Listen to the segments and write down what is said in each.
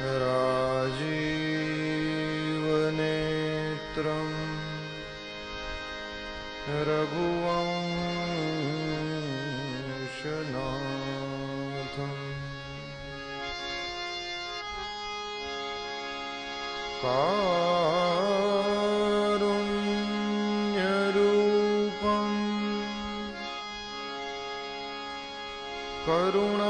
राजीवनेत्रं रघुवंशनाथं कारुण्यरूपं करुणाकरन्तं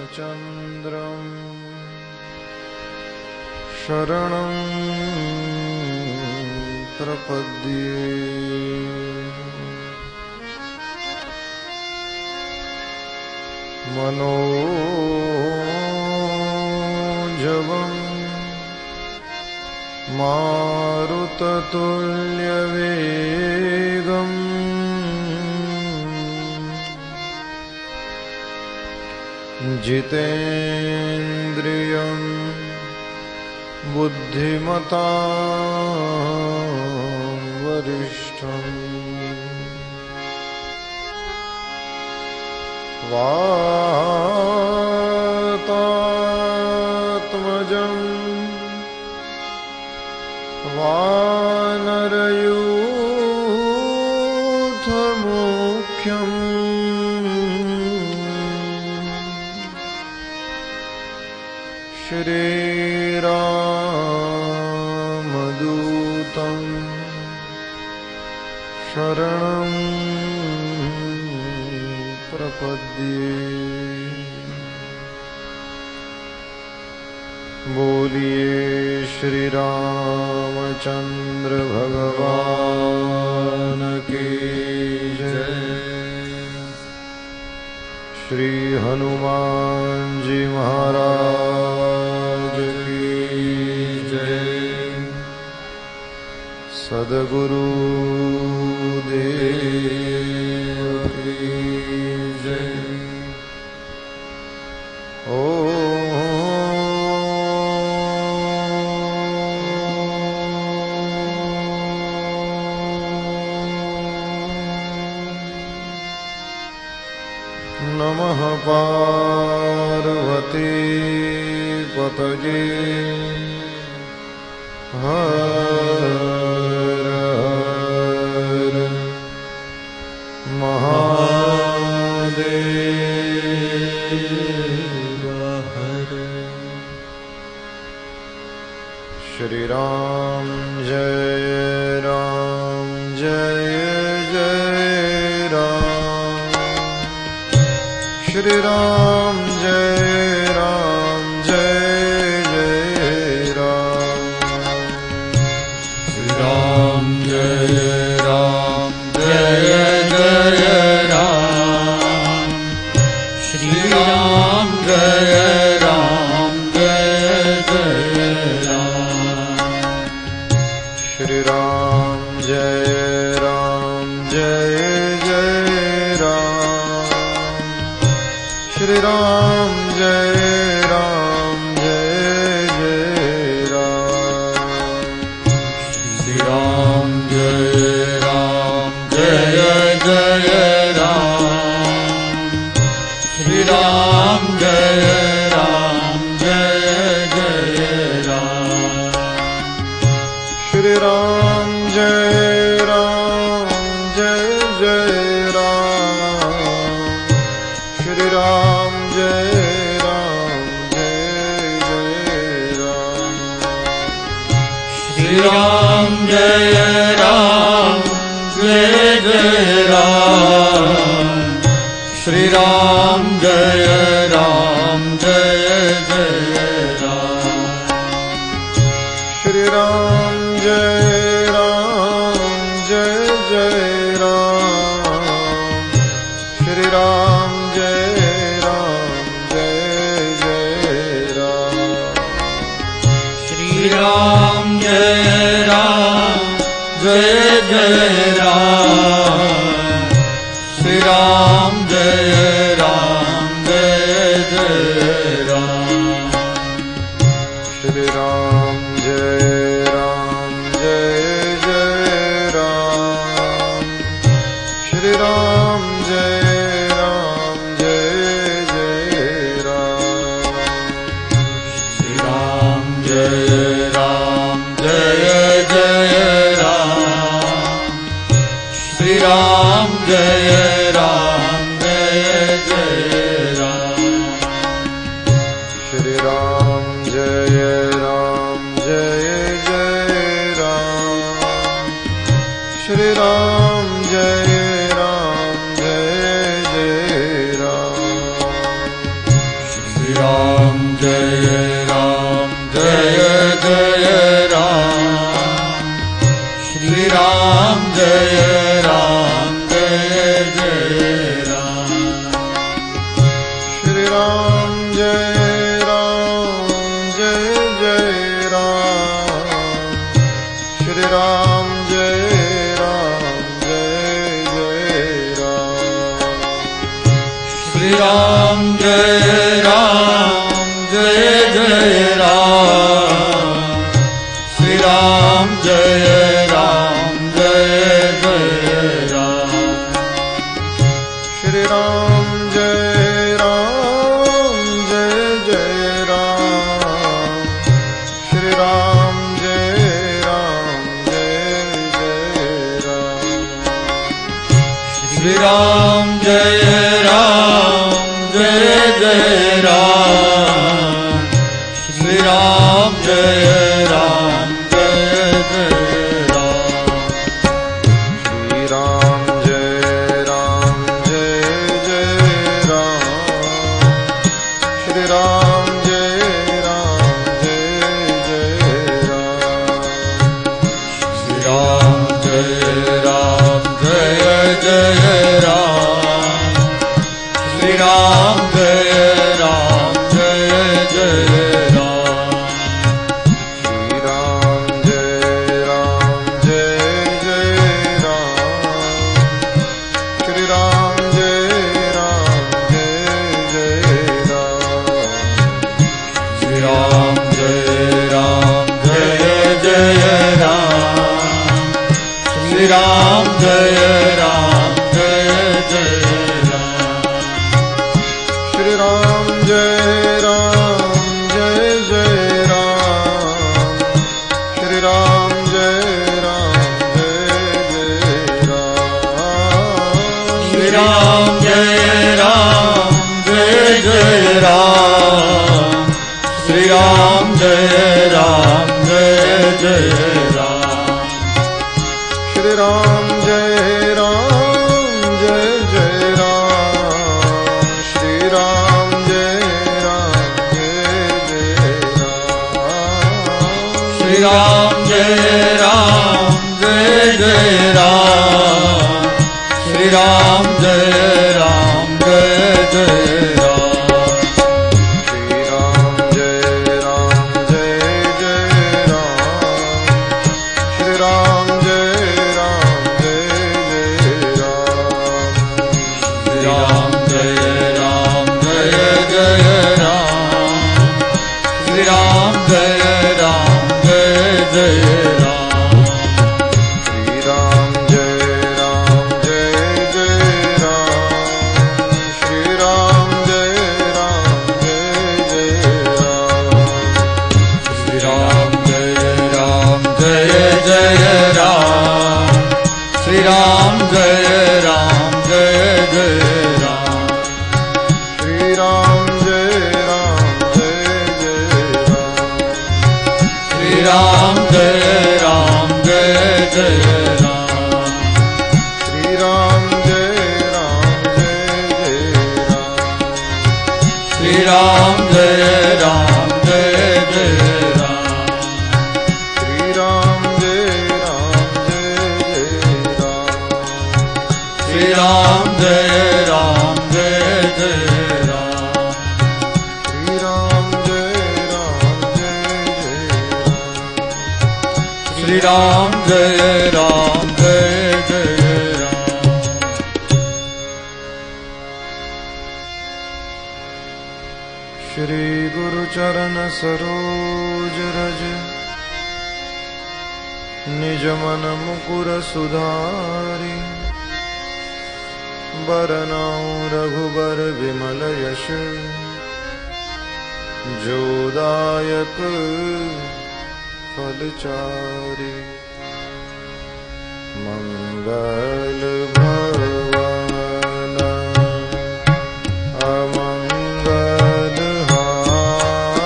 श्रीरामचन्द्रं शरणं प्रपद्ये। मनोजवं मारुततुल्यवेगं जितेन्द्रियं बुद्धिमतां वरिष्ठम् वातात्मजं वानरयूथमुख्यं श्रीरामदूतं शरणं प्रपद्ये। बोलिए श्री रामचंद्र भगवान की जय। श्री हनुमान जी महाराज की जय। सद्गुरु देव की जय। नमः पार्वती पतये हर हर महादेव हर। श्री राम जय राम जय जय राम। श्री राम जय राम जय जय राम। श्री राम जय राम जय जय राम। श्री राम जय राम जय जय राम। श्री राम जय राम जय जय राम। श्री राम जय राम जय जय राम। श्री राम जय राम जय जय राम। श्री राम जय राम जय जय राम। श्री राम जय राम जय जय राम। श्री राम जय राम जय जय राम। श्री राम जय राम जय जय राम। श्री राम जय राम जय जय राम। श्री राम जय राम जय जय राम। श्री राम जय राम जय जय राम। श्री राम जय राम जय जय राम। श्री राम जय राम जय जय Ram. Shri Ram Shri Ram Jaya Ram Jaya Jaya Ram Shri Ram Jaya Ram Jaya Jaya Ram Shri Ram Jaya Ram Jaya Jaya Ram Shri Ram Jaya Ram Jaya Jaya Ram Shri Ram Jaya Ram Jaya Jaya Ram Shri Ram Jaya Ram Jaya Jaya Ram Shri Ram Jaya Ram Jaya Jaya Ram Shri Ram Jaya Ram Jaya Jaya Ram Shri Ram Jaya Ram Jaya Jaya Ram Shri Ram Jaya Ram Jaya Jaya Ram Shri Ram Jaya Ram Jaya Jaya Ram Shri Ram Jaya Ram Jaya Ram Jaya Jaya Ram Shri Ram Jaya Ram Jaya Jaya Ram Shri Ram Jaya Ram Jaya Jaya Ram Shri Ram Jaya Ram Jaya Saroj रज निज मन मुकुर सुधारी बरनाउ रघुबर विमल यश जोदायक फलचारी मंगल भवन अमंगल हारी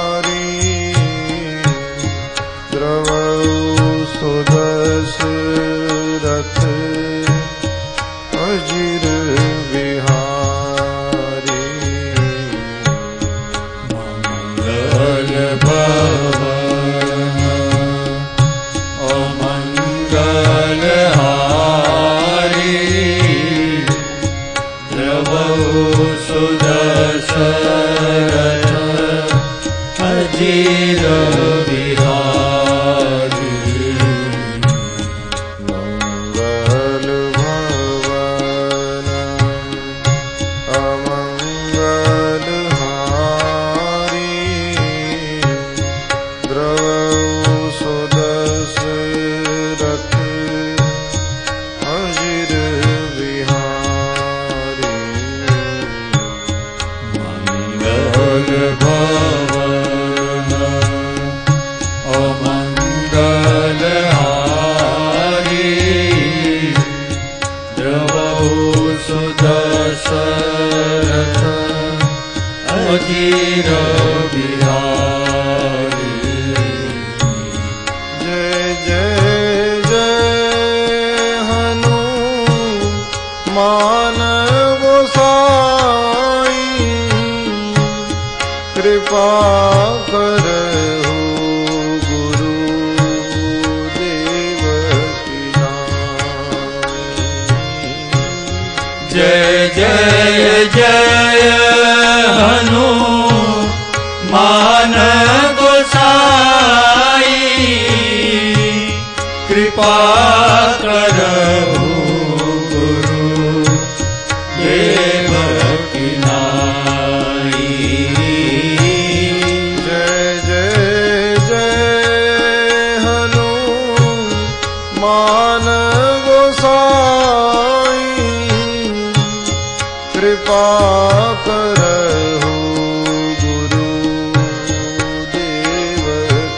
भवन अमंगलहारी द्रवहु सुदशरथ अजीर विहारी मंगल भवन अमंगलहारी द्रवहु सुदशरथ अजीर विहारी मंगल भवन अमंगलहारी द्रवहु सुदशरथ अजीर विहारी जय जय जय हनुमान गोसाई कृपा करहु गुरु देव की नाई। जय जय जय हनुमान गोसाई कृपा करहु गुरु देव की नाई। जय जय जय हनुमान गोसाई कृपा करहु गुरु देव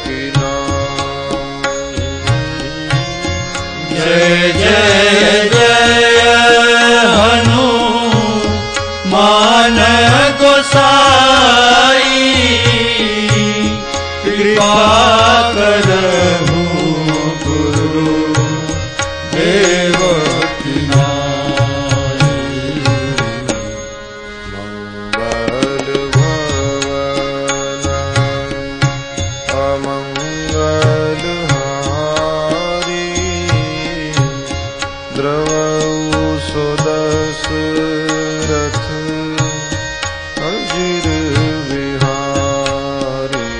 की नाई। जय जय जय हनुमान गोसाई कृपा करहु गुरु देव की नाई। मंगल भवन अमंगलहारी द्रवहु सुदशरथ अजीर विहारी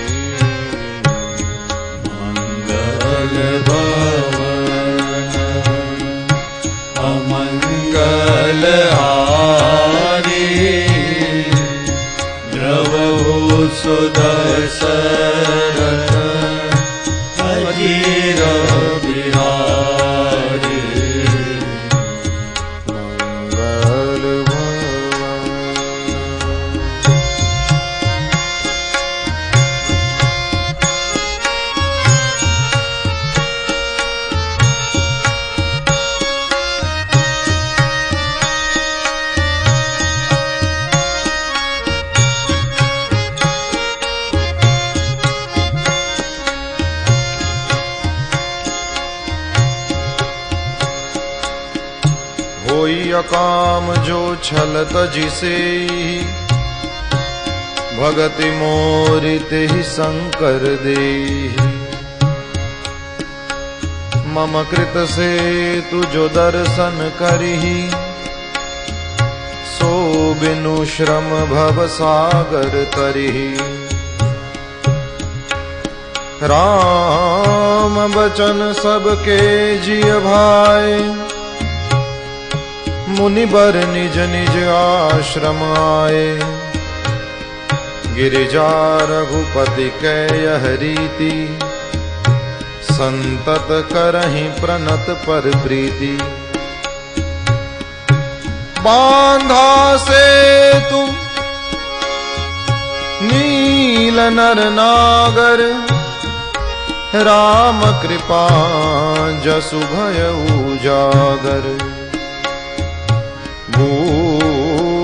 मंगल भवन अमंगलहारी द्रवहु सुदशरथ अजीर विहारी मंगल भवन होई अकाम जो छलत जिसे भगति मोरित ही शंकर दे। मम कृत से तु जो दर्शन करही सो बिनु श्रम भव सागर तरही। राम बचन सबके जिय भाई मुनिबर निज निज आश्रम आए। गिरिजा रघुपति कै यह रीति संतत करहि प्रणत पर प्रीति। बांधा से तू नील नर नागर राम कृपा जसु भयउ जागर। बूढ़हिया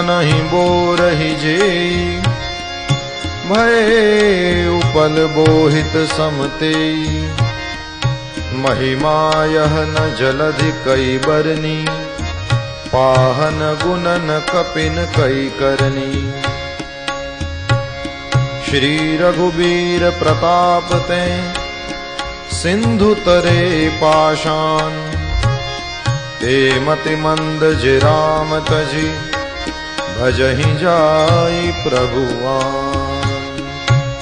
नहीं बोरहि जेई भय उपल बोहित समते। महिमा यह न जलधि कई बरनी पाहन गुणन कपिन कई करनी। श्री रघुबीर प्रताप ते सिंधु तरे पाषाण ते मति मंद जे राम तजी भजहि जाई प्रभुआन।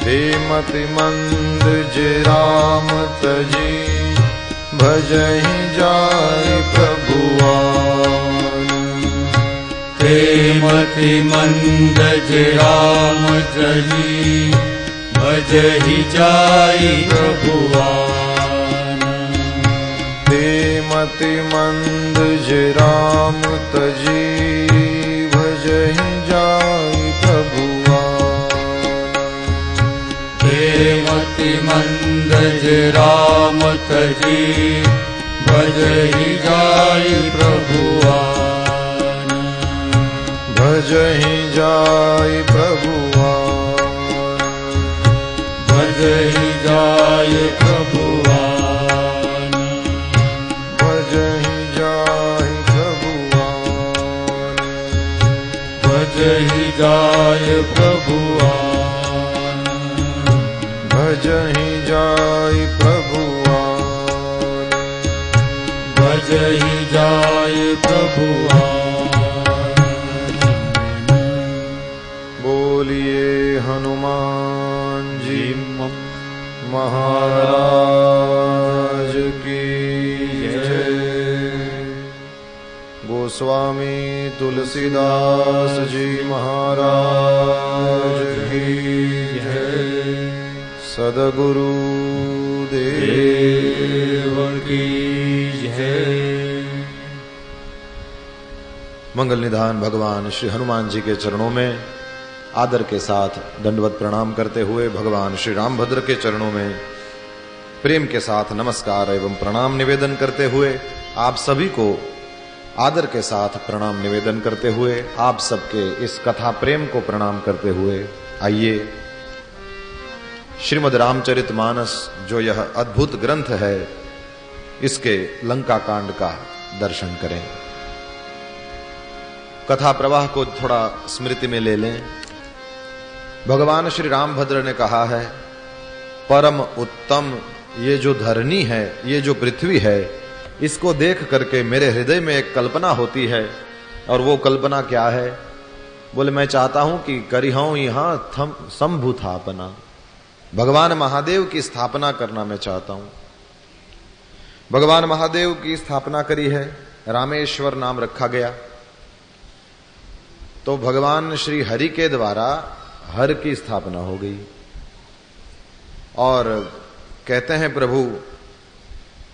ते मति मंद जे राम तजी भजहि जाई प्रभुआन। ते मति मंद जे राम तजी भजहि जाई प्रभुआन। ते मति मंद जे राम तजी भजहि जाई प्रभुआन। ते मति मंद जे राम तजी भजहि जाई प्रभुआन। भजहि जाई प्रभुआन। भजहि जाई प्रभुआन। भजहि जाई प्रभुआन। भजहि जाय प्रभुआन। भजहि जाई प्रभुआन। भजहि जाय प्रभुआन। बोलिए हनुमान जी महाराज की जय। गोस्वामी तुलसीदास जी महाराज की जय। सद्गुरु देव की जय। मंगल निधान भगवान श्री हनुमान जी के चरणों में आदर के साथ दंडवत प्रणाम करते हुए भगवान श्री रामभद्र के चरणों में प्रेम के साथ नमस्कार एवं प्रणाम निवेदन करते हुए आप सभी को आदर के साथ प्रणाम निवेदन करते हुए आप सबके इस कथा प्रेम को प्रणाम करते हुए आइए श्रीमद् रामचरितमानस जो यह अद्भुत ग्रंथ है इसके लंका कांड का दर्शन करें। कथा प्रवाह को थोड़ा स्मृति में ले लें। भगवान श्री रामभद्र ने कहा है परम उत्तम ये जो धरनी है, ये जो पृथ्वी है, इसको देख करके मेरे हृदय में एक कल्पना होती है। और वो कल्पना क्या है? बोले मैं चाहता हूं कि करिहूं यहां शंभु स्थापना, भगवान महादेव की स्थापना करना मैं चाहता हूं। भगवान महादेव की स्थापना करी है, रामेश्वर नाम रखा गया। तो भगवान श्री हरि के द्वारा हर की स्थापना हो गई। और कहते हैं प्रभु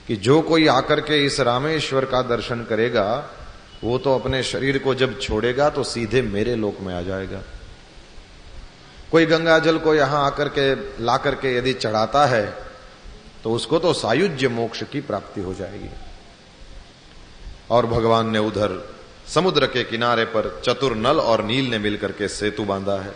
कि जो कोई आकर के इस रामेश्वर का दर्शन करेगा वो तो अपने शरीर को जब छोड़ेगा तो सीधे मेरे लोक में आ जाएगा। कोई गंगा जल को यहां आकर के ला करके यदि चढ़ाता है तो उसको तो सायुज्य मोक्ष की प्राप्ति हो जाएगी। और भगवान ने उधर समुद्र के किनारे पर चतुर नल और नील ने मिलकर के सेतु बांधा है।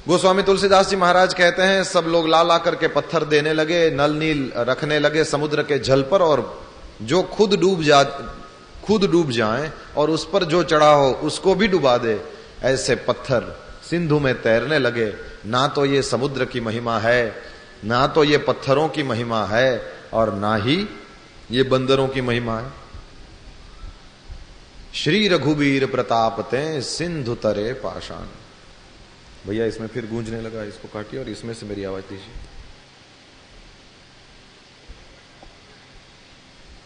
गोस्वामी तुलसीदास जी महाराज कहते हैं सब लोग ला ला करके पत्थर देने लगे, नल नील रखने लगे समुद्र के जल पर, और जो खुद डूब जाए और उस पर जो चढ़ा हो उसको भी डुबा दे, ऐसे पत्थर सिंधु में तैरने लगे। ना तो ये समुद्र की महिमा है, ना तो ये पत्थरों की महिमा है, और ना ही ये बंदरों की महिमा है। श्री रघुबीर प्रताप ते सिंधु तरे पाषाण। भैया इसमें फिर गूंजने लगा, इसको काटिए और इसमें से मेरी आवाज दीजिए।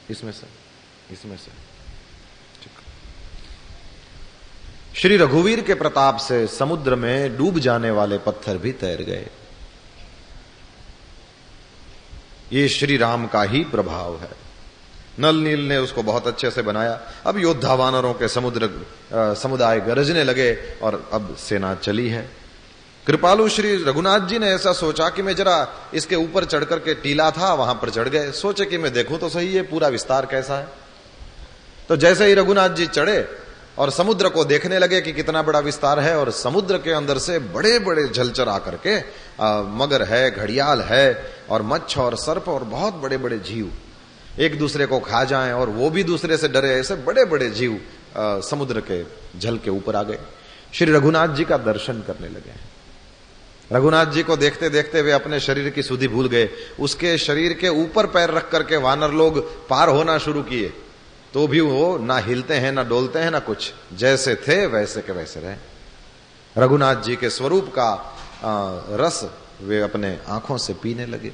इसमें से ठीक। श्री रघुवीर के प्रताप से समुद्र में डूब जाने वाले पत्थर भी तैर गए। ये श्री राम का ही प्रभाव है। नल नील ने उसको बहुत अच्छे से बनाया। अब योद्धा वानरों के समुदाय गरजने लगे और अब सेना चली है। कृपालु श्री रघुनाथ जी ने ऐसा सोचा कि मैं जरा इसके ऊपर चढ़ करके टीला था वहां पर चढ़ गए, सोचे कि मैं देखूं तो सही ये पूरा विस्तार कैसा है। तो जैसे ही रघुनाथ जी चढ़े और समुद्र को देखने लगे कि कितना बड़ा विस्तार है, और समुद्र के अंदर से बड़े बड़े जलचर आकर के मगर है, घड़ियाल है और मच्छ और सर्प और बहुत बड़े बड़े जीव एक दूसरे को खा जाएं और वो भी दूसरे से डरे, ऐसे बड़े बड़े जीव समुद्र के जल के ऊपर आ गए। श्री रघुनाथ जी का दर्शन करने लगे। रघुनाथ जी को देखते देखते वे अपने शरीर की सुधि भूल गए। उसके शरीर के ऊपर पैर रख करके वानर लोग पार होना शुरू किए, तो भी वो ना हिलते हैं, ना डोलते हैं, ना कुछ, जैसे थे वैसे के वैसे रहे। रघुनाथ जी के स्वरूप का रस वे अपने आंखों से पीने लगे।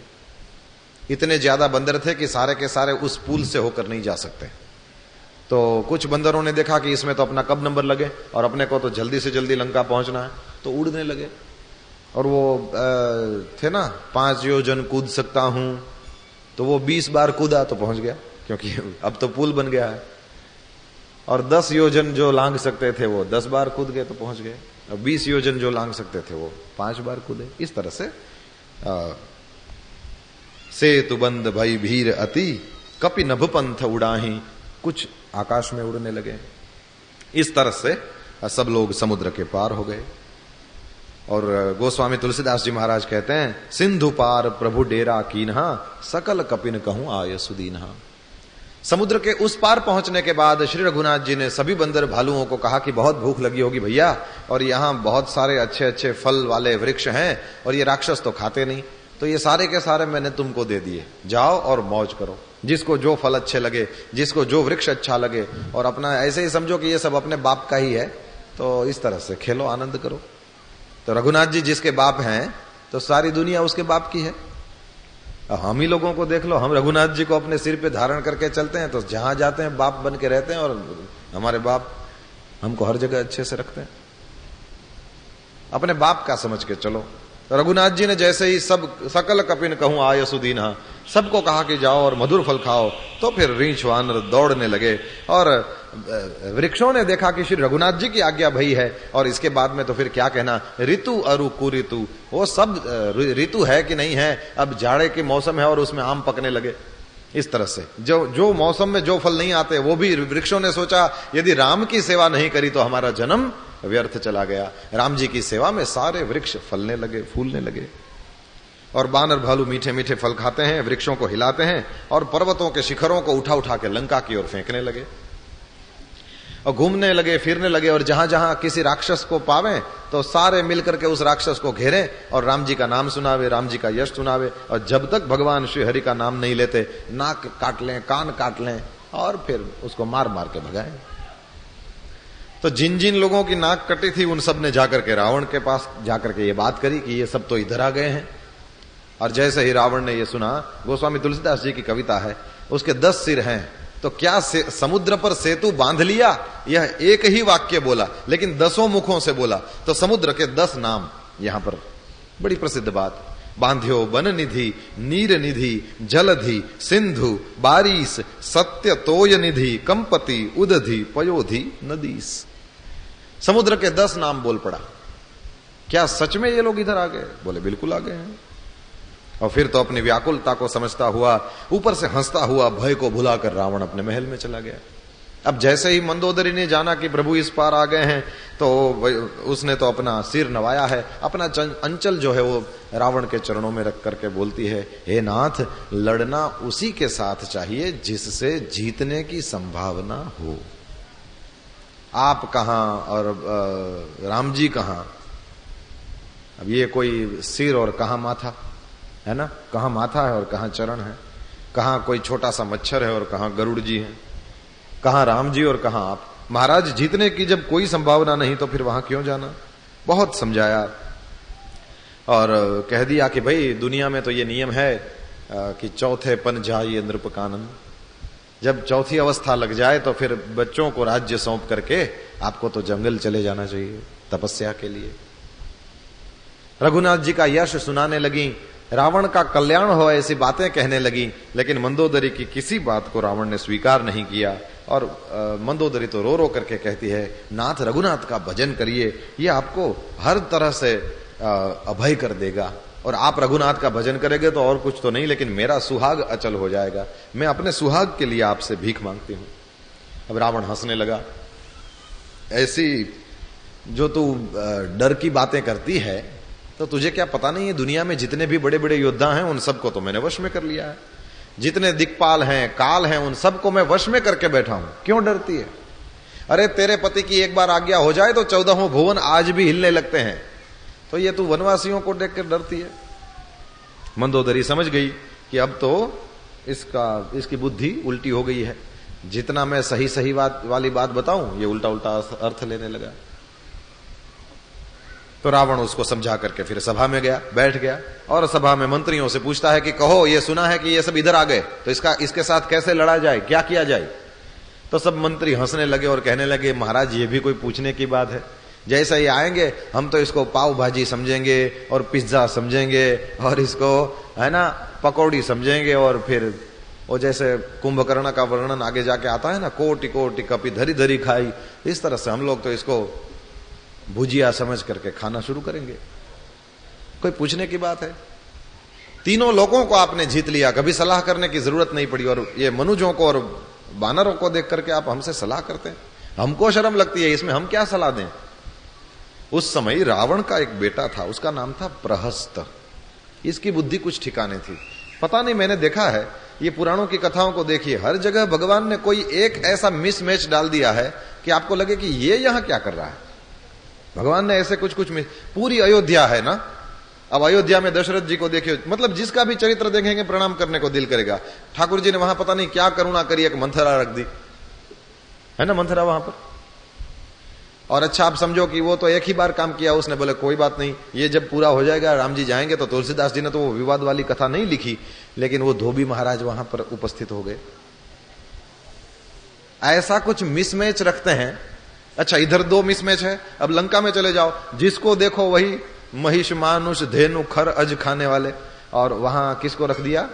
इतने ज्यादा बंदर थे कि सारे के सारे उस पुल से होकर नहीं जा सकते। तो कुछ बंदरों ने देखा कि इसमें तो अपना कब नंबर लगे और अपने को तो जल्दी से जल्दी लंका पहुंचना है, तो उड़ने लगे। और वो थे ना 5 योजन कूद सकता हूं, तो वो 20 बार कूदा तो पहुंच गया, क्योंकि अब तो पुल बन गया है। और 10 योजन जो लांग सकते थे वो 10 बार कूद गए तो पहुंच गए। और 20 योजन जो लांग सकते थे वो 5 बार कूदे। इस तरह से सेतु बंद भई भीर अति कपि नभ पंथ उड़ाही, कुछ आकाश में उड़ने लगे। इस तरह से सब लोग समुद्र के पार हो गए। और गोस्वामी तुलसीदास जी महाराज कहते हैं, सिंधु पार प्रभु डेरा कीन्हा सकल कपिन कहूं आय सुदीन्हा। समुद्र के उस पार पहुंचने के बाद श्री रघुनाथ जी ने सभी बंदर भालुओं को कहा कि बहुत भूख लगी होगी भैया, और यहां बहुत सारे अच्छे अच्छे फल वाले वृक्ष हैं, और ये राक्षस तो खाते नहीं, तो ये सारे के सारे मैंने तुमको दे दिए, जाओ और मौज करो, जिसको जो फल अच्छे लगे, जिसको जो वृक्ष अच्छा लगे, और अपना ऐसे ही समझो कि ये सब अपने बाप का ही है, तो इस तरह से खेलो, आनंद करो। तो रघुनाथ जी जिसके बाप हैं तो सारी दुनिया उसके बाप की है। हम ही लोगों को देख लो, हम रघुनाथ जी को अपने सिर पे धारण करके चलते हैं, तो जहां जाते हैं बाप बन के रहते हैं, और हमारे बाप हमको हर जगह अच्छे से रखते हैं। अपने बाप का समझ के चलो। तो रघुनाथ जी ने जैसे ही सब सकल कपिन कहूं आय सुदीन्हा, सबको कहा कि जाओ और मधुर फल खाओ, तो फिर रीछ वानर दौड़ने लगे। और वृक्षों ने देखा कि श्री रघुनाथ जी की आज्ञा भई है, और इसके बाद में तो फिर क्या कहना, ऋतु अरु कुऋतु, वो सब ऋतु है कि नहीं है, अब जाड़े के मौसम है और उसमें आम पकने लगे। इस तरह से जो मौसम में जो फल नहीं आते, वो भी वृक्षों ने सोचा यदि राम की सेवा नहीं करी तो हमारा जन्म व्यर्थ चला गया। राम जी की सेवा में सारे वृक्ष फलने लगे, फूलने लगे। और बानर भालू मीठे मीठे फल खाते हैं, वृक्षों को हिलाते हैं, और पर्वतों के शिखरों को उठा उठा के लंका की ओर फेंकने लगे, और घूमने लगे, फिरने लगे। और जहां जहां किसी राक्षस को पावे तो सारे मिलकर के उस राक्षस को घेरें और राम जी का नाम सुनावे, राम जी का यश सुनावे। और जब तक भगवान श्री हरि का नाम नहीं लेते, नाक काट लें, कान काट लें, और फिर उसको मार मार के भगाएं। तो जिन जिन लोगों की नाक कटी थी उन सब ने जाकर के रावण के पास जाकर के ये बात करी कि ये सब तो इधर आ गए हैं। और जैसे ही रावण ने ये सुना, गोस्वामी तुलसीदास जी की कविता है, उसके 10 सिर हैं, तो क्या समुद्र पर सेतु बांध लिया, यह एक ही वाक्य बोला, लेकिन 10 मुखों से बोला। तो समुद्र के 10 नाम यहां पर, बड़ी प्रसिद्ध बात। बांध्यो बन निधि, नीर निधि, जलधि, सिंधु, बारिश, सत्य तोय निधि, कंपति, उदधि, पयोधि, नदीस। समुद्र के 10 नाम बोल पड़ा। क्या सच में ये लोग इधर आ गए? बोले बिल्कुल आ गए हैं। और फिर तो अपनी व्याकुलता को समझता हुआ, ऊपर से हंसता हुआ, भय को भुलाकर रावण अपने महल में चला गया। अब जैसे ही मंदोदरी ने जाना कि प्रभु इस पार आ गए हैं, तो उसने तो अपना सिर नवाया है, अपना अंचल जो है वो रावण के चरणों में रख करके बोलती है, हे नाथ, लड़ना उसी के साथ चाहिए जिससे जीतने की संभावना हो। आप कहां और राम जी कहां? अब ये कोई सिर और कहां माथा है ना, कहां माथा है और कहां चरण है, कहां कोई छोटा सा मच्छर है और कहां गरुड़ जी है, कहां राम जी और कहां आप। महाराज, जीतने की जब कोई संभावना नहीं तो फिर वहां क्यों जाना? बहुत समझाया और कह दिया कि भाई दुनिया में तो ये नियम है कि चौथे पन जाइए नृप कानन। जब चौथी अवस्था लग जाए तो फिर बच्चों को राज्य सौंप करके आपको तो जंगल चले जाना चाहिए तपस्या के लिए। रघुनाथ जी का यश सुनाने लगी, रावण का कल्याण हो ऐसी बातें कहने लगी, लेकिन मंदोदरी की किसी बात को रावण ने स्वीकार नहीं किया। और मंदोदरी तो रो रो करके कहती है, नाथ रघुनाथ का भजन करिए, ये आपको हर तरह से अभय कर देगा, और आप रघुनाथ का भजन करेंगे तो और कुछ तो नहीं, लेकिन मेरा सुहाग अचल हो जाएगा। मैं अपने सुहाग के लिए आपसे भीख मांगती हूं। अब रावण हंसने लगा, ऐसी जो तू डर की बातें करती है, तो तुझे क्या पता नहीं है दुनिया में जितने भी बड़े बड़े योद्धा हैं उन सबको तो मैंने वश में कर लिया है, जितने दिक्पाल हैं, काल हैं, उन सबको मैं वश में करके बैठा हूं, क्यों डरती है? अरे तेरे पति की एक बार आज्ञा हो जाए तो 14 भुवन आज भी हिलने लगते हैं। तो ये तू वनवासियों को देख कर डरती है। मंदोदरी समझ गई कि अब तो इसकी बुद्धि उल्टी हो गई है, जितना मैं सही सही वाली बात बताऊं ये उल्टा उल्टा अर्थ लेने लगा। तो रावण उसको समझा करके फिर सभा में गया, बैठ गया और सभा में मंत्रियों से पूछता है कि कहो, ये सुना है कि ये सब इधर आ गए, तो इसके साथ कैसे लड़ा जाए, क्या किया जाए। तो सब मंत्री हंसने लगे और कहने लगे, महाराज ये भी कोई पूछने की बात है, जैसे ही आएंगे हम तो इसको पाव भाजी समझेंगे और पिज्जा समझेंगे और इसको है ना पकौड़ी समझेंगे, और फिर वो जैसे कुंभकर्ण का वर्णन आगे जाके आता है ना, कोटि कोटि कपि धरी धरी खाई, इस तरह से हम लोग तो इसको भुजिया समझ करके खाना शुरू करेंगे। कोई पूछने की बात है? तीनों लोगों को आपने जीत लिया, कभी सलाह करने की जरूरत नहीं पड़ी, और ये मनुजों को और बानरों को देख करके आप हमसे सलाह करते हैं, हमको शर्म लगती है, इसमें हम क्या सलाह दें। उस समय रावण का एक बेटा था, उसका नाम था प्रहस्त। इसकी बुद्धि कुछ ठिकाने थी, पता नहीं, मैंने देखा है ये पुराणों की कथाओं को देखिए, हर जगह भगवान ने कोई एक ऐसा मिसमैच डाल दिया है कि आपको लगे कि ये यहां क्या कर रहा है। भगवान ने ऐसे कुछ पूरी अयोध्या है ना, अब अयोध्या में दशरथ जी को देखिए, मतलब जिसका भी चरित्र देखेंगे प्रणाम करने को दिल करेगा। ठाकुर जी ने वहां पता नहीं क्या करुणा करी, एक मंथरा रख दी है ना, मंथरा वहां पर। और अच्छा आप समझो कि वो तो एक ही बार काम किया उसने, बोले कोई बात नहीं, ये जब पूरा हो जाएगा राम जी जाएंगे, तो तुलसीदास जी ने तो वो विवाद वाली कथा नहीं लिखी, लेकिन वो धोबी महाराज वहां पर उपस्थित हो गए। ऐसा कुछ मिसमैच रखते हैं। अच्छा इधर दो मिसमैच है, अब लंका में चले जाओ, जिसको देखो वही महिष मानुष धेनु खर अज खाने वाले, और वहां किसको रख दिया,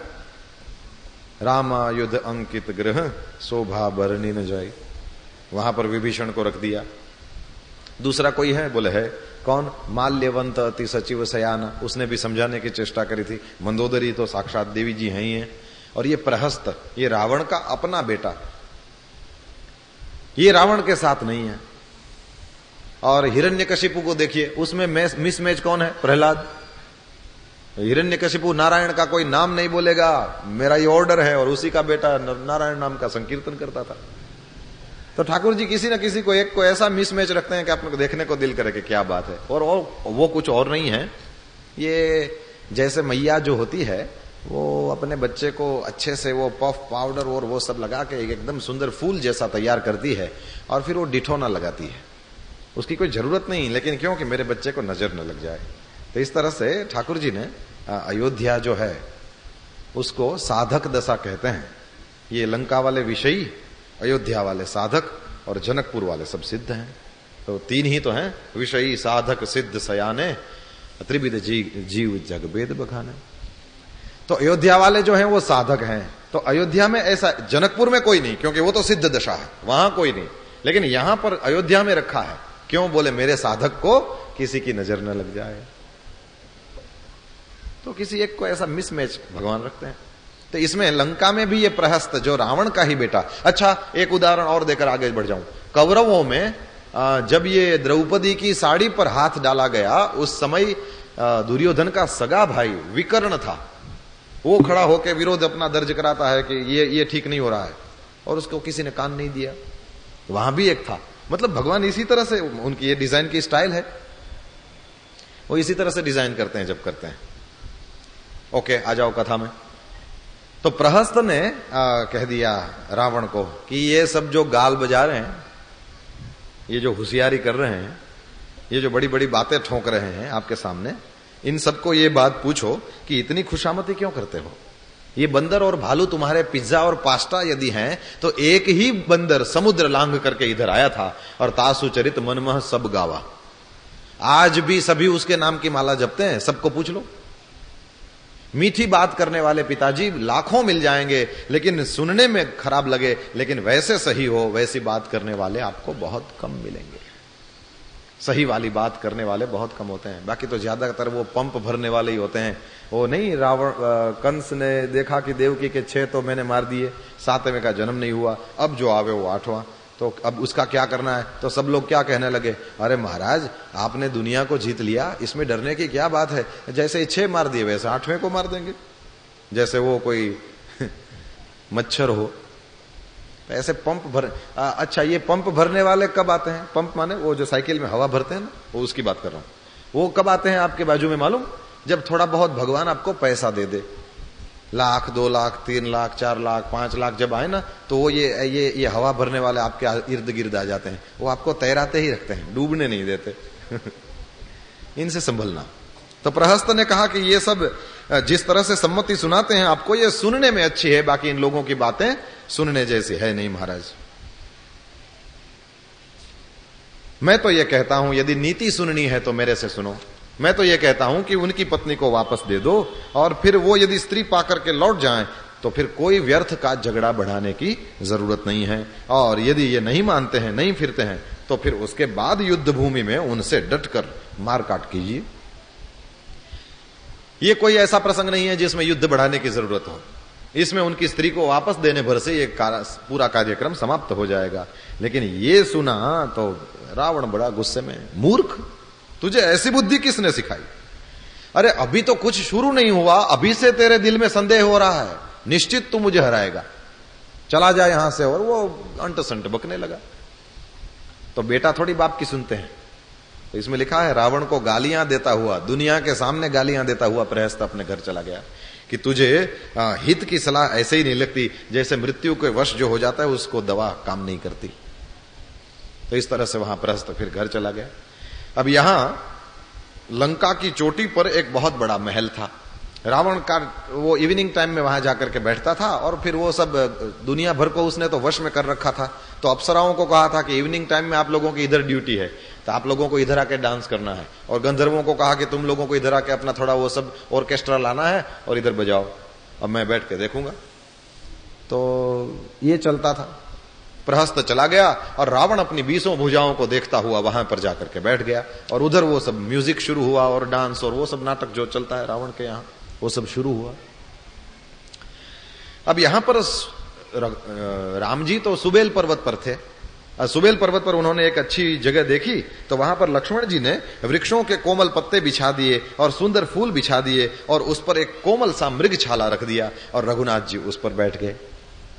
रामा युद्ध अंकित ग्रह शोभा बरनी न जाए, वहां पर विभीषण को रख दिया। दूसरा कोई है, बोले है, कौन, माल्यवंत अति सचिव सयाना, उसने भी समझाने की चेष्टा करी थी। मंदोदरी तो साक्षात देवी जी हैं ही हैं। और ये प्रहस्त, ये रावण का अपना बेटा, ये रावण के साथ नहीं है। और हिरण्यकशिपु को देखिए, उसमें मिसमैच कौन है, प्रहलाद। हिरण्यकशिपु नारायण का कोई नाम नहीं बोलेगा, मेरा ये ऑर्डर है, और उसी का बेटा नारायण नाम का संकीर्तन करता था। तो ठाकुर जी किसी न किसी को एक को ऐसा मिसमैच रखते हैं कि आप लोग देखने को दिल करे कि क्या बात है। और वो कुछ और नहीं है, ये जैसे मैया जो होती है वो अपने बच्चे को अच्छे से वो पफ पाउडर और वो सब लगा के एकदम सुंदर फूल जैसा तैयार करती है, और फिर वो डिठोना लगाती है, उसकी कोई जरूरत नहीं, लेकिन क्यों कि मेरे बच्चे को नजर न लग जाए। तो इस तरह से ठाकुर जी ने अयोध्या जो है उसको साधक दशा कहते हैं। ये लंका वाले विषयी, अयोध्या वाले साधक, और जनकपुर वाले सब सिद्ध हैं। तो तीन ही तो हैं, विषयी साधक सिद्ध सयाने, त्रिविध जीव जग वेद बखाने। तो अयोध्या वाले जो हैं वो साधक हैं। तो अयोध्या में ऐसा, जनकपुर में कोई नहीं, क्योंकि वो तो सिद्ध दशा है, वहां कोई नहीं, लेकिन यहां पर अयोध्या में रखा है। क्यों, बोले मेरे साधक को किसी की नजर न लग जाए। तो किसी एक को ऐसा मिसमैच भगवान रखते हैं। तो इसमें लंका में भी ये प्रहस्त जो रावण का ही बेटा। अच्छा एक उदाहरण और देकर आगे बढ़ जाऊं, कौरवों में जब ये द्रौपदी की साड़ी पर हाथ डाला गया, उस समय दुर्योधन का सगा भाई विकर्ण था, वो खड़ा होकर विरोध अपना दर्ज कराता है कि ये ठीक नहीं हो रहा है, और उसको किसी ने कान नहीं दिया। वहां भी एक था, मतलब भगवान इसी तरह से, उनकी ये डिजाइन की स्टाइल है, वो इसी तरह से डिजाइन करते हैं जब करते हैं। ओके आ जाओ कथा में। तो प्रहस्त ने कह दिया रावण को कि ये सब जो गाल बजा रहे हैं, ये जो होशियारी कर रहे हैं, ये जो बड़ी बड़ी बातें ठोक रहे हैं आपके सामने, इन सबको ये बात पूछो कि इतनी खुशामती क्यों करते हो। ये बंदर और भालू तुम्हारे पिज्जा और पास्ता यदि हैं, तो एक ही बंदर समुद्र लांघ करके इधर आया था, और तासु चरित मनमह सब गावा। आज भी सभी उसके नाम की माला जपते हैं, सबको पूछ लो। मीठी बात करने वाले पिताजी लाखों मिल जाएंगे, लेकिन सुनने में खराब लगे, लेकिन वैसे सही हो वैसी बात करने वाले आपको बहुत कम मिलेंगे। सही वाली बात करने वाले बहुत कम होते हैं, बाकी तो ज्यादातर वो पंप भरने वाले ही होते हैं। वो नहीं, रावण कंस ने देखा कि देवकी के 6 तो मैंने मार दिए, 7वें का जन्म नहीं हुआ, अब जो आवे वो 8वां, तो अब उसका क्या करना है। तो सब लोग क्या कहने लगे, अरे महाराज आपने दुनिया को जीत लिया, इसमें डरने की क्या बात है, जैसे 6 मार दिए वैसे 8वें को मार देंगे, जैसे वो कोई मच्छर हो। ऐसे पंप भर, अच्छा ये पंप भरने वाले कब आते हैं, पंप माने वो जो साइकिल में हवा भरते हैं ना, वो उसकी बात कर रहा हूं। वो कब आते हैं आपके बाजू में मालूम? जब थोड़ा बहुत भगवान आपको पैसा दे दे, 1,00,000, 2,00,000, 3,00,000, 4,00,000, 5,00,000 जब आए ना, तो वो ये हवा भरने वाले आपके इर्द गिर्द आ जाते हैं। वो आपको तैराते ही रखते हैं, डूबने नहीं देते। इनसे संभलना। तो प्रहस्त ने कहा कि ये सब जिस तरह से सम्मति सुनाते हैं आपको, ये सुनने में अच्छी है, बाकी इन लोगों की बातें सुनने जैसी है नहीं महाराज। मैं तो ये कहता हूं यदि नीति सुननी है तो मेरे से सुनो। मैं तो ये कहता हूं कि उनकी पत्नी को वापस दे दो, और फिर वो यदि स्त्री पाकर के लौट जाएं तो फिर कोई व्यर्थ का झगड़ा बढ़ाने की जरूरत नहीं है। और यदि ये नहीं मानते हैं, नहीं फिरते हैं, तो फिर उसके बाद युद्ध भूमि में उनसे डटकर मार काट कीजिए। ये कोई ऐसा प्रसंग नहीं है जिसमें युद्ध बढ़ाने की जरूरत हो। इसमें उनकी स्त्री को वापस देने भर से ये पूरा कार्यक्रम समाप्त हो जाएगा। लेकिन ये सुना तो रावण बड़ा गुस्से में, मूर्ख, तुझे ऐसी बुद्धि किसने सिखाई? अरे अभी तो कुछ शुरू नहीं हुआ, अभी से तेरे दिल में संदेह हो रहा है, निश्चित तू मुझे हराएगा, चला जा यहां से। और वो अंट संट बकने लगा। तो बेटा थोड़ी बाप की सुनते हैं। तो इसमें लिखा है रावण को गालियां देता हुआ, दुनिया के सामने गालियां देता हुआ प्रहस्त अपने घर चला गया कि तुझे हित की सलाह ऐसे ही नहीं लगती, जैसे मृत्यु के वश जो हो जाता है उसको दवा काम नहीं करती। तो इस तरह से वहां प्रहस्त फिर घर चला गया। अब यहां लंका की चोटी पर एक बहुत बड़ा महल था। रावण का वो इवनिंग टाइम में वहां जाकर के बैठता था, और फिर वो सब दुनिया भर को उसने तो वश में कर रखा था। तो अप्सराओं को कहा था कि इवनिंग टाइम में आप लोगों की इधर ड्यूटी है, तो आप लोगों को इधर आके डांस करना है। और गंधर्वों को कहा कि तुम लोगों को इधर आके अपना थोड़ा वो सब ऑर्केस्ट्रा लाना है और इधर बजाओ, अब मैं बैठ के देखूंगा। तो ये चलता था। प्रहस्त चला गया और रावण अपनी 20 भुजाओं को देखता हुआ वहां पर जाकर के बैठ गया। और उधर वो सब म्यूजिक शुरू हुआ और डांस और वो सब नाटक जो चलता है रावण के यहाँ, वो सब शुरू हुआ। अब यहां पर राम जी तो सुबेल पर्वत पर थे। सुबेल पर्वत पर उन्होंने एक अच्छी जगह देखी, तो वहां पर लक्ष्मण जी ने वृक्षों के कोमल पत्ते बिछा दिए और सुंदर फूल बिछा दिए, और उस पर एक कोमल सा मृग छाला रख दिया, और रघुनाथ जी उस पर बैठ गए।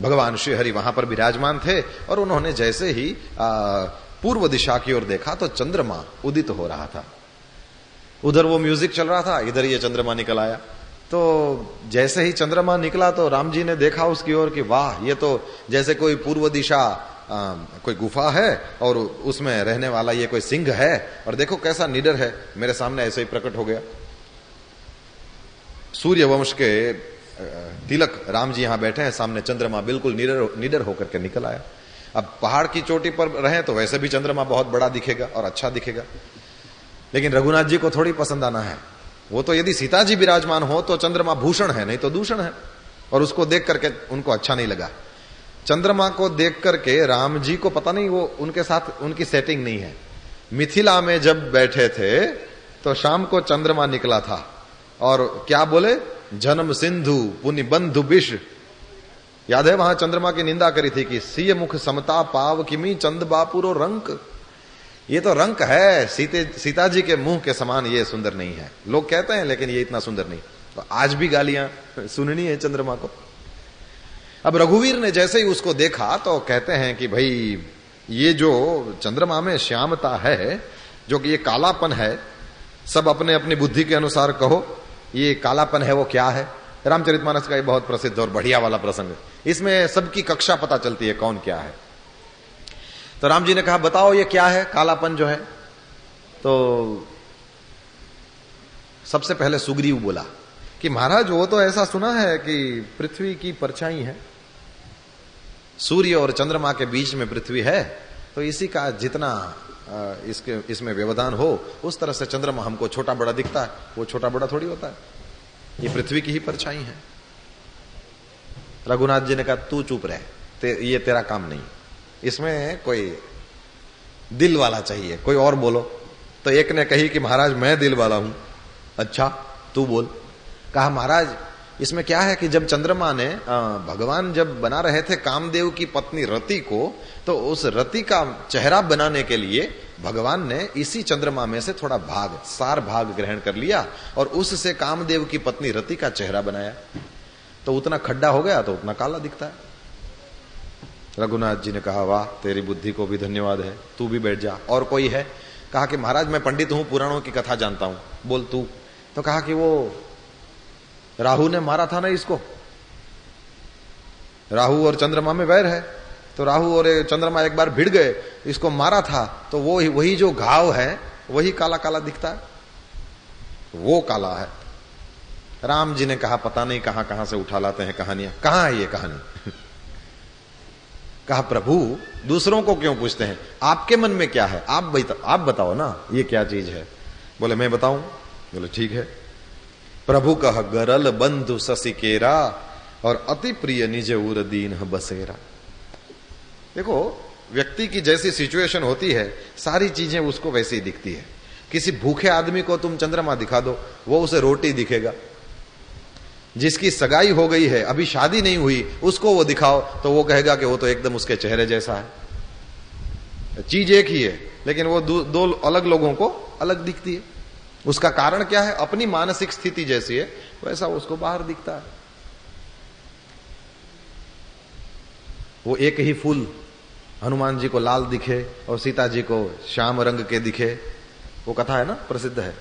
भगवान श्रीहरि वहां पर विराजमान थे, और उन्होंने जैसे ही पूर्व दिशा की ओर देखा तो चंद्रमा उदित हो रहा था। उधर वो म्यूजिक चल रहा था, इधर ये चंद्रमा निकल आया। तो जैसे ही चंद्रमा निकला तो राम जी ने देखा उसकी ओर कि वाह, ये तो जैसे कोई पूर्व दिशा कोई गुफा है और उसमें रहने वाला ये कोई सिंह है, और देखो कैसा निडर है, मेरे सामने ऐसे ही प्रकट हो गया। सूर्य वंश के तिलक राम जी यहां बैठे हैं, सामने चंद्रमा बिल्कुल निडर होकर के निकल आया। अब पहाड़ की चोटी पर रहे तो वैसे भी चंद्रमा बहुत बड़ा दिखेगा और अच्छा दिखेगा, लेकिन रघुनाथ जी को थोड़ी पसंद आना है। वो तो यदि सीता जी विराजमान हो तो चंद्रमा भूषण है, नहीं तो दूषण है, और उसको देख करके उनको अच्छा नहीं लगा। चंद्रमा को देख करके राम जी को पता नहीं, वो उनके साथ उनकी सेटिंग नहीं है। मिथिला में जब बैठे थे तो शाम को चंद्रमा निकला था, और क्या बोले, जन्म सिंधु पुनि बंधु विष। याद है वहां चंद्रमा की निंदा करी थी कि सिय मुख समता पाव किमी चंद बापुरो रंक। ये तो रंक है, सीता जी के मुंह के समान ये सुंदर नहीं है, लोग कहते हैं, लेकिन ये इतना सुंदर नहीं। तो आज भी गालियां सुननी है चंद्रमा को। अब रघुवीर ने जैसे ही उसको देखा तो कहते हैं कि भाई ये जो चंद्रमा में श्यामता है, जो कि ये कालापन है, सब अपने अपनी बुद्धि के अनुसार कहो, ये कालापन है वो क्या है। रामचरितमानस का ये बहुत प्रसिद्ध और बढ़िया वाला प्रसंग, इसमें सबकी कक्षा पता चलती है कौन क्या है। तो राम जी ने कहा बताओ ये क्या है कालापन जो है। तो सबसे पहले सुग्रीव बोला कि महाराज वो तो ऐसा सुना है कि पृथ्वी की परछाई है, सूर्य और चंद्रमा के बीच में पृथ्वी है, तो इसी का जितना इसमें व्यवधान हो उस तरह से चंद्रमा हमको छोटा बड़ा दिखता है, वो छोटा बड़ा थोड़ी होता है, ये पृथ्वी की ही परछाई है। रघुनाथ जी ने कहा तू चुप रह, ये तेरा काम नहीं, इसमें कोई दिल वाला चाहिए, कोई और बोलो। तो एक ने कही कि महाराज मैं दिल वाला हूं। अच्छा तू बोल। कहा महाराज इसमें क्या है कि जब चंद्रमा ने भगवान जब बना रहे थे कामदेव की पत्नी रति को, तो उस रति का चेहरा बनाने के लिए भगवान ने इसी चंद्रमा में से थोड़ा भाग, सार भाग ग्रहण कर लिया और उससे कामदेव की पत्नी रति का चेहरा बनाया। तो उतना खड्डा हो गया तो उतना काला दिखता है। रघुनाथ जी ने कहा वाह तेरी बुद्धि को भी धन्यवाद है, तू भी बैठ जा। और कोई है? कहा कि महाराज मैं पंडित हूं, पुराणों की कथा जानता हूं, बोल तू। तो कहा कि वो राहु ने मारा था ना इसको, राहु और चंद्रमा में वैर है, तो राहु और चंद्रमा एक बार भिड़ गए, इसको मारा था, तो वो वही जो घाव है वही काला काला दिखता है, वो काला है। राम जी ने कहा पता नहीं कहां कहां से उठा लाते हैं कहानियां, कहां है ये कहानी? कहा प्रभु दूसरों को क्यों पूछते हैं, आपके मन में क्या है, आप बताओ ना ये क्या चीज है। बोले मैं बताऊं? बोले ठीक है। प्रभु कह गरल बंधु ससिकेरा और अति प्रिय निज उर दीन बसेरा। देखो व्यक्ति की जैसी सिचुएशन होती है सारी चीजें उसको वैसी ही दिखती है। किसी भूखे आदमी को तुम चंद्रमा दिखा दो, वो उसे रोटी दिखेगा। जिसकी सगाई हो गई है अभी शादी नहीं हुई, उसको वो दिखाओ तो वो कहेगा कि वो तो एकदम उसके चेहरे जैसा है। चीज एक ही है लेकिन वो दो अलग लोगों को अलग दिखती है। उसका कारण क्या है? अपनी मानसिक स्थिति जैसी है वैसा उसको बाहर दिखता है। वो एक ही फूल हनुमान जी को लाल दिखे और सीता जी को श्याम रंग के दिखे, वो कथा है ना, प्रसिद्ध है।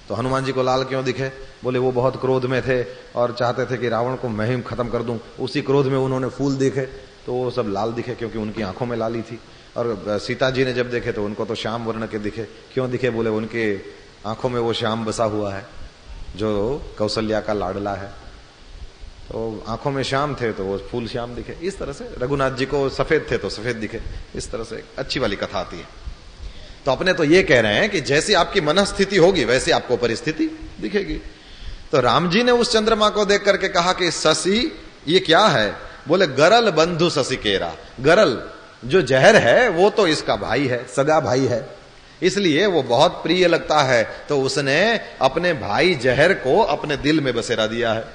तो हनुमान जी को लाल क्यों दिखे? बोले वो बहुत क्रोध में थे और चाहते थे कि रावण को मैं ही खत्म कर दूं, उसी क्रोध में उन्होंने फूल देखे तो वो सब लाल दिखे क्योंकि उनकी आंखों में लाली थी। और सीता जी ने जब देखे तो उनको तो श्याम वर्ण के दिखे। क्यों दिखे? बोले उनके आंखों में वो श्याम बसा हुआ है जो कौशल्या का लाडला है, तो आंखों में श्याम थे तो वो फूल श्याम दिखे। इस तरह से रघुनाथ जी को सफेद थे तो सफेद दिखे। इस तरह से अच्छी वाली कथा आती है। तो अपने तो ये कह रहे हैं कि जैसी आपकी मनस्थिति होगी वैसी आपको परिस्थिति दिखेगी। तो राम जी ने उस चंद्रमा को देख करके कहा कि शशि ये क्या है? बोले गरल बंधु शशिकेरा। गरल जो जहर है वो तो इसका भाई है, सगा भाई है, इसलिए वो बहुत प्रिय लगता है। तो उसने अपने भाई जहर को अपने दिल में बसेरा दिया है।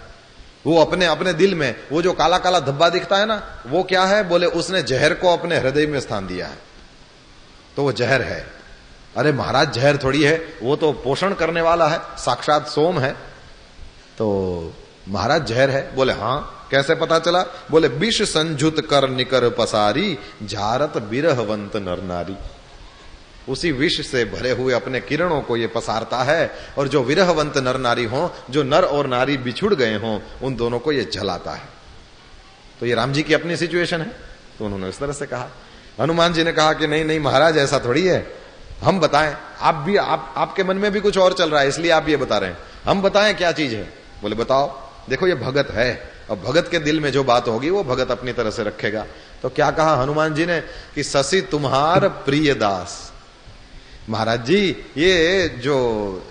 वो अपने अपने दिल में वो जो काला काला धब्बा दिखता है ना, वो क्या है? बोले उसने जहर को अपने हृदय में स्थान दिया है, तो वो जहर है। अरे महाराज जहर थोड़ी है, वो तो पोषण करने वाला है, साक्षात सोम है। तो महाराज जहर है? बोले हाँ। कैसे पता चला? बोले विष संजुत कर निकर पसारी झारत बिरहवंत नर नारी। उसी विष से भरे हुए अपने किरणों को ये पसारता है और जो विरहवंत नर नारी हो, जो नर और नारी बिछुड़ गए हों, उन दोनों को ये जलाता है। तो ये राम जी की अपनी सिचुएशन है, तो उन्होंने इस तरह से कहा। हनुमान जी ने कहा कि नहीं नहीं महाराज ऐसा थोड़ी है, हम बताएं। आप भी आपके मन में भी कुछ और चल रहा है इसलिए आप ये बता रहे हैं, हम बताएं क्या चीज है। बोले बताओ। देखो ये भगत है और भगत के दिल में जो बात होगी वो भगत अपनी तरह से रखेगा। तो क्या कहा हनुमान जी ने कि शशि तुम्हार प्रिय दास। महाराज जी ये जो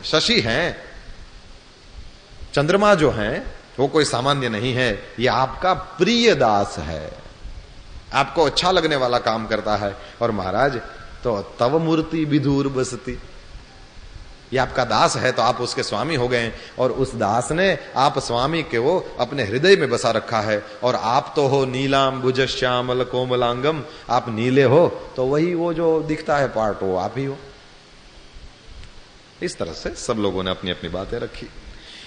शशि हैं, चंद्रमा जो हैं, वो कोई सामान्य नहीं है, ये आपका प्रिय दास है, आपको अच्छा लगने वाला काम करता है। और महाराज तो तव मूर्ति विधूर बसती, ये आपका दास है तो आप उसके स्वामी हो गए। और उस दास ने आप स्वामी के वो अपने हृदय में बसा रखा है। और आप तो हो नीलाम भुज श्यामल कोमलांगम, आप नीले हो तो वही वो जो दिखता है पार्ट वो आप ही हो। इस तरह से सब लोगों ने अपनी अपनी बातें रखी।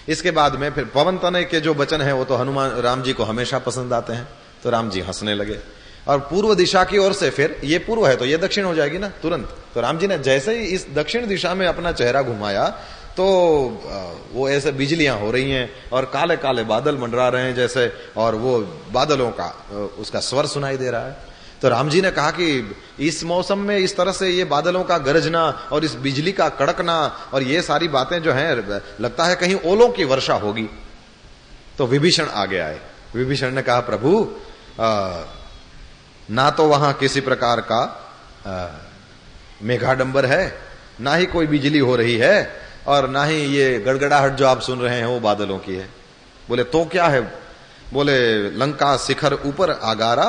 इसके बाद में फिर पवन तनय के जो वचन है वो तो हनुमान राम जी को हमेशा पसंद आते हैं, तो राम जी हंसने लगे। और पूर्व दिशा की ओर से, फिर ये पूर्व है तो ये दक्षिण हो जाएगी ना तुरंत। तो राम जी ने जैसे ही इस दक्षिण दिशा में अपना चेहरा घुमाया तो वो ऐसे बिजलियां हो रही हैं और काले काले बादल मंडरा रहे हैं जैसे, और वो बादलों का उसका स्वर सुनाई दे रहा है। तो राम जी ने कहा कि इस मौसम में इस तरह से ये बादलों का गरजना और इस बिजली का कड़कना और ये सारी बातें जो हैं, लगता है कहीं ओलों की वर्षा होगी। तो विभीषण आगे आए। विभीषण ने कहा प्रभु ना तो वहां किसी प्रकार का मेघाडंबर है, ना ही कोई बिजली हो रही है, और ना ही ये गड़गड़ाहट जो आप सुन रहे हैं वो बादलों की है। बोले तो क्या है? बोले लंका शिखर ऊपर आगारा,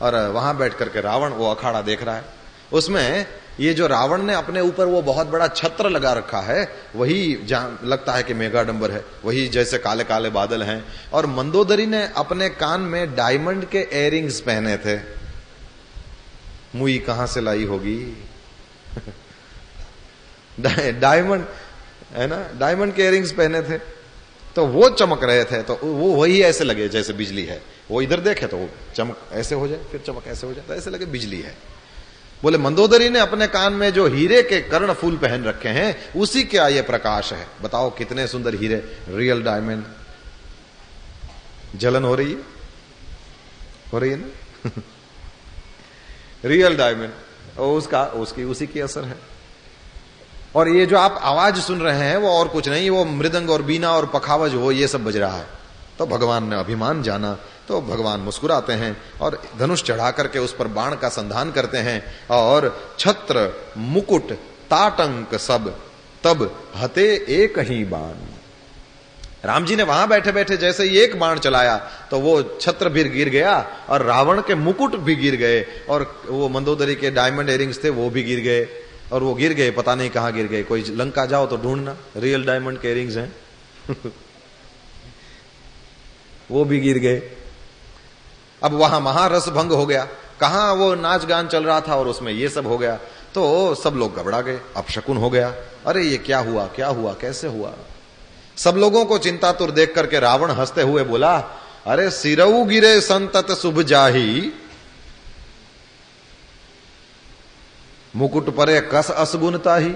और वहां बैठ करके रावण वो अखाड़ा देख रहा है। उसमें ये जो रावण ने अपने ऊपर वो बहुत बड़ा छत्र लगा रखा है, वही जहां लगता है कि मेघाडंबर है, वही जैसे काले काले बादल हैं। और मंदोदरी ने अपने कान में डायमंड के इयररिंग्स पहने थे। मुई कहां से लाई होगी? डायमंड है ना, डायमंड के इयररिंग्स पहने थे, तो वो चमक रहे थे। तो वो वही ऐसे लगे जैसे बिजली है। वो इधर देखे तो चमक ऐसे हो जाए, फिर चमक ऐसे हो जाए, तो ऐसे लगे बिजली है। बोले मंदोदरी ने अपने कान में जो हीरे के कर्ण फूल पहन रखे हैं उसी का ये प्रकाश है। बताओ कितने सुंदर हीरे, रियल डायमंड। जलन हो रही है ना रियल डायमंड, उसकी उसी की असर है। और ये जो आप आवाज सुन रहे हैं वो और कुछ नहीं, वो मृदंग और बीना और पखावज वो ये सब बज रहा है। तो भगवान ने अभिमान जाना तो भगवान मुस्कुराते हैं और धनुष चढ़ा करके उस पर बाण का संधान करते हैं और छत्र मुकुट ताटंक सब तब हते एक ही बाण। राम जी ने वहां बैठे बैठे जैसे ही एक बाण चलाया तो वो छत्र भी गिर गया और रावण के मुकुट भी गिर गए और वो मंदोदरी के डायमंड इयरिंग्स थे वो भी गिर गए। और वो गिर गए, पता नहीं कहां गिर गए। कोई लंका जाओ तो ढूंढना, रियल डायमंड के इयरिंग्स हैं वो भी गिर गए। अब वहां महारस भंग हो गया, कहां वो नाच गान चल रहा था और उसमें ये सब हो गया। तो सब लोग घबरा गए, अपशकुन हो गया। अरे ये क्या हुआ, क्या हुआ, कैसे हुआ। सब लोगों को चिंतातुर देख करके रावण हंसते हुए बोला, अरे सिरऊ गिरे संतत शुभ जाही, मुकुट परे कस असगुनता ही।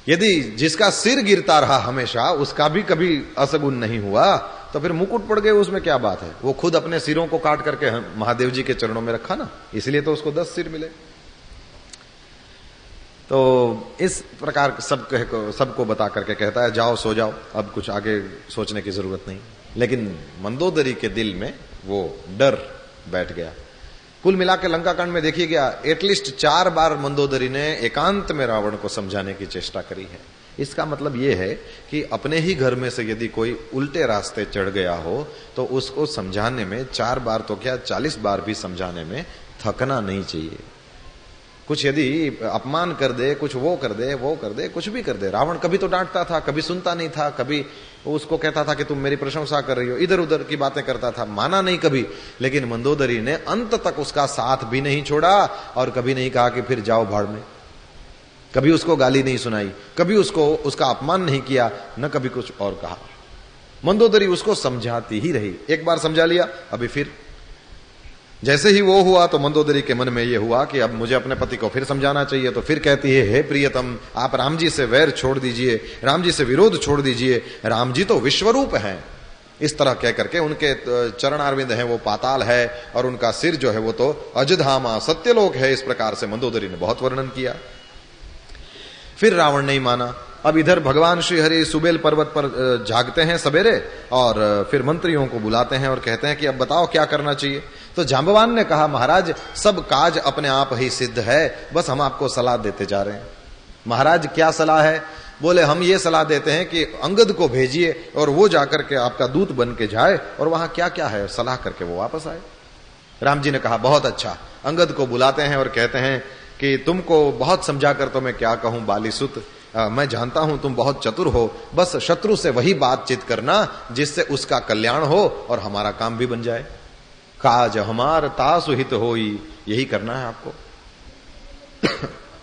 यदि जिसका सिर गिरता रहा हमेशा उसका भी कभी असगुन नहीं हुआ तो फिर मुकुट पड़ गए उसमें क्या बात है। वो खुद अपने सिरों को काट करके महादेव जी के चरणों में रखा ना, इसलिए तो उसको 10 सिर मिले। तो इस प्रकार सबको बता करके कहता है जाओ सो जाओ, अब कुछ आगे सोचने की जरूरत नहीं। लेकिन मंदोदरी के दिल में वो डर बैठ गया। कुल मिला के लंका कांड में देखिएगा एटलीस्ट 4 बार मंदोदरी ने एकांत में रावण को समझाने की चेष्टा करी है। इसका मतलब यह है कि अपने ही घर में से यदि कोई उल्टे रास्ते चढ़ गया हो तो उसको समझाने में 4 बार तो क्या 40 बार भी समझाने में थकना नहीं चाहिए। कुछ यदि अपमान कर दे, कुछ वो कर दे, कुछ भी कर दे। रावण कभी तो डांटता था, कभी सुनता नहीं था, कभी उसको कहता था कि तुम मेरी प्रशंसा कर रही हो, इधर उधर की बातें करता था, माना नहीं कभी। लेकिन मंदोदरी ने अंत तक उसका साथ भी नहीं छोड़ा और कभी नहीं कहा कि फिर जाओ भाड़ में। कभी उसको गाली नहीं सुनाई, कभी उसको उसका अपमान नहीं किया, न कभी कुछ और कहा। मंदोदरी उसको समझाती ही रही। एक बार समझा लिया, अभी फिर जैसे ही वो हुआ तो मंदोदरी के मन में ये हुआ कि अब मुझे अपने पति को फिर समझाना चाहिए। तो फिर कहती है, हे प्रियतम, आप राम जी से वैर छोड़ दीजिए, राम जी से विरोध छोड़ दीजिए, राम जी तो विश्वरूप हैं। इस तरह कह करके उनके चरणारविंद हैं वो पाताल है और उनका सिर जो है वो तो अजधामा सत्यलोक है। इस प्रकार से मंदोदरी ने बहुत वर्णन किया। फिर रावण नहीं माना। अब इधर भगवान श्री हरि सुबेल पर्वत पर जागते हैं सवेरे और फिर मंत्रियों को बुलाते हैं और कहते हैं कि अब बताओ क्या करना चाहिए। तो जांबवान ने कहा, महाराज सब काज अपने आप ही सिद्ध है, बस हम आपको सलाह देते जा रहे हैं। महाराज क्या सलाह है? बोले हम ये सलाह देते हैं कि अंगद को भेजिए और वो जाकर के आपका दूत बन के जाए और वहां क्या क्या है सलाह करके वो वापस आए। राम जी ने कहा बहुत अच्छा। अंगद को बुलाते हैं और कहते हैं कि तुमको बहुत समझा कर तो मैं क्या कहूं बालीसुत, मैं जानता हूं तुम बहुत चतुर हो, बस शत्रु से वही बातचीत करना जिससे उसका कल्याण हो और हमारा काम भी बन जाए। काज हमार तासु हित होई, यही करना है आपको।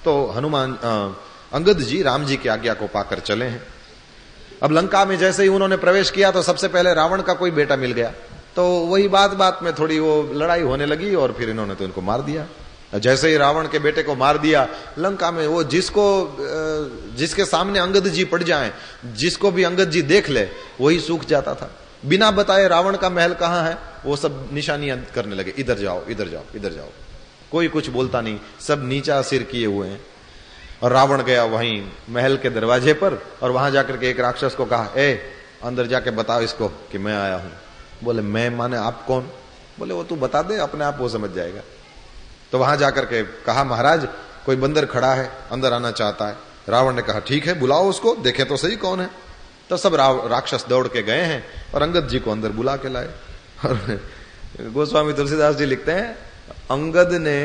तो हनुमान अंगद जी राम जी की आज्ञा को पाकर चले हैं। अब लंका में जैसे ही उन्होंने प्रवेश किया तो सबसे पहले रावण का कोई बेटा मिल गया। तो वही बात बात में थोड़ी वो लड़ाई होने लगी और फिर इन्होंने तो इनको मार दिया। जैसे ही रावण के बेटे को मार दिया, लंका में वो जिसके सामने अंगद जी पड़ जाएं, जिसको भी अंगद जी देख ले वही सूख जाता था। बिना बताए रावण का महल कहां है वो सब निशानियां करने लगे, इधर जाओ इधर जाओ इधर जाओ। कोई कुछ बोलता नहीं, सब नीचा सिर किए हुए हैं। और रावण गया वहीं महल के दरवाजे पर और वहां जाकर के एक राक्षस को कहा, ए अंदर जाके बताओ इसको कि मैं आया हूं। बोले मैं माने आप कौन? बोले वो तू बता दे, अपने आप वो समझ जाएगा। तो वहां जाकर के कहा, महाराज कोई बंदर खड़ा है, अंदर आना चाहता है। रावण ने कहा ठीक है बुलाओ उसको, देखे तो सही कौन है। तो सब राक्षस दौड़ के गए हैं और अंगद जी को अंदर बुला के लाए। और गोस्वामी तुलसीदास जी लिखते हैं, अंगद ने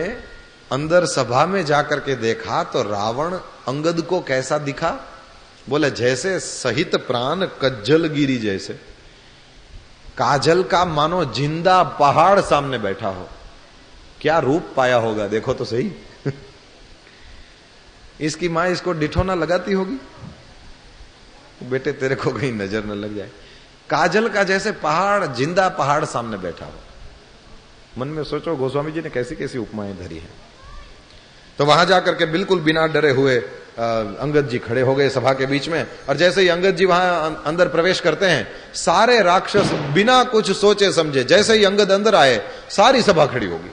अंदर सभा में जाकर के देखा तो रावण अंगद को कैसा दिखा? बोले जैसे सहित प्राण कज्जल गिरी, जैसे काजल का मानो जिंदा पहाड़ सामने बैठा हो। क्या रूप पाया होगा, देखो तो सही। इसकी मां इसको डिठोना लगाती होगी, बेटे तेरे को कहीं नजर न लग जाए। काजल का जैसे पहाड़, जिंदा पहाड़ सामने बैठा हो। मन में सोचो गोस्वामी जी ने कैसी कैसी उपमाएं धरी है। तो वहां जाकर के बिल्कुल बिना डरे हुए अंगद जी खड़े हो गए सभा के बीच में, और जैसे ही अंगद जी वहां अंदर प्रवेश करते हैं, सारे राक्षस बिना कुछ सोचे समझे, जैसे ही अंगद अंदर आए सारी सभा खड़ी होगी,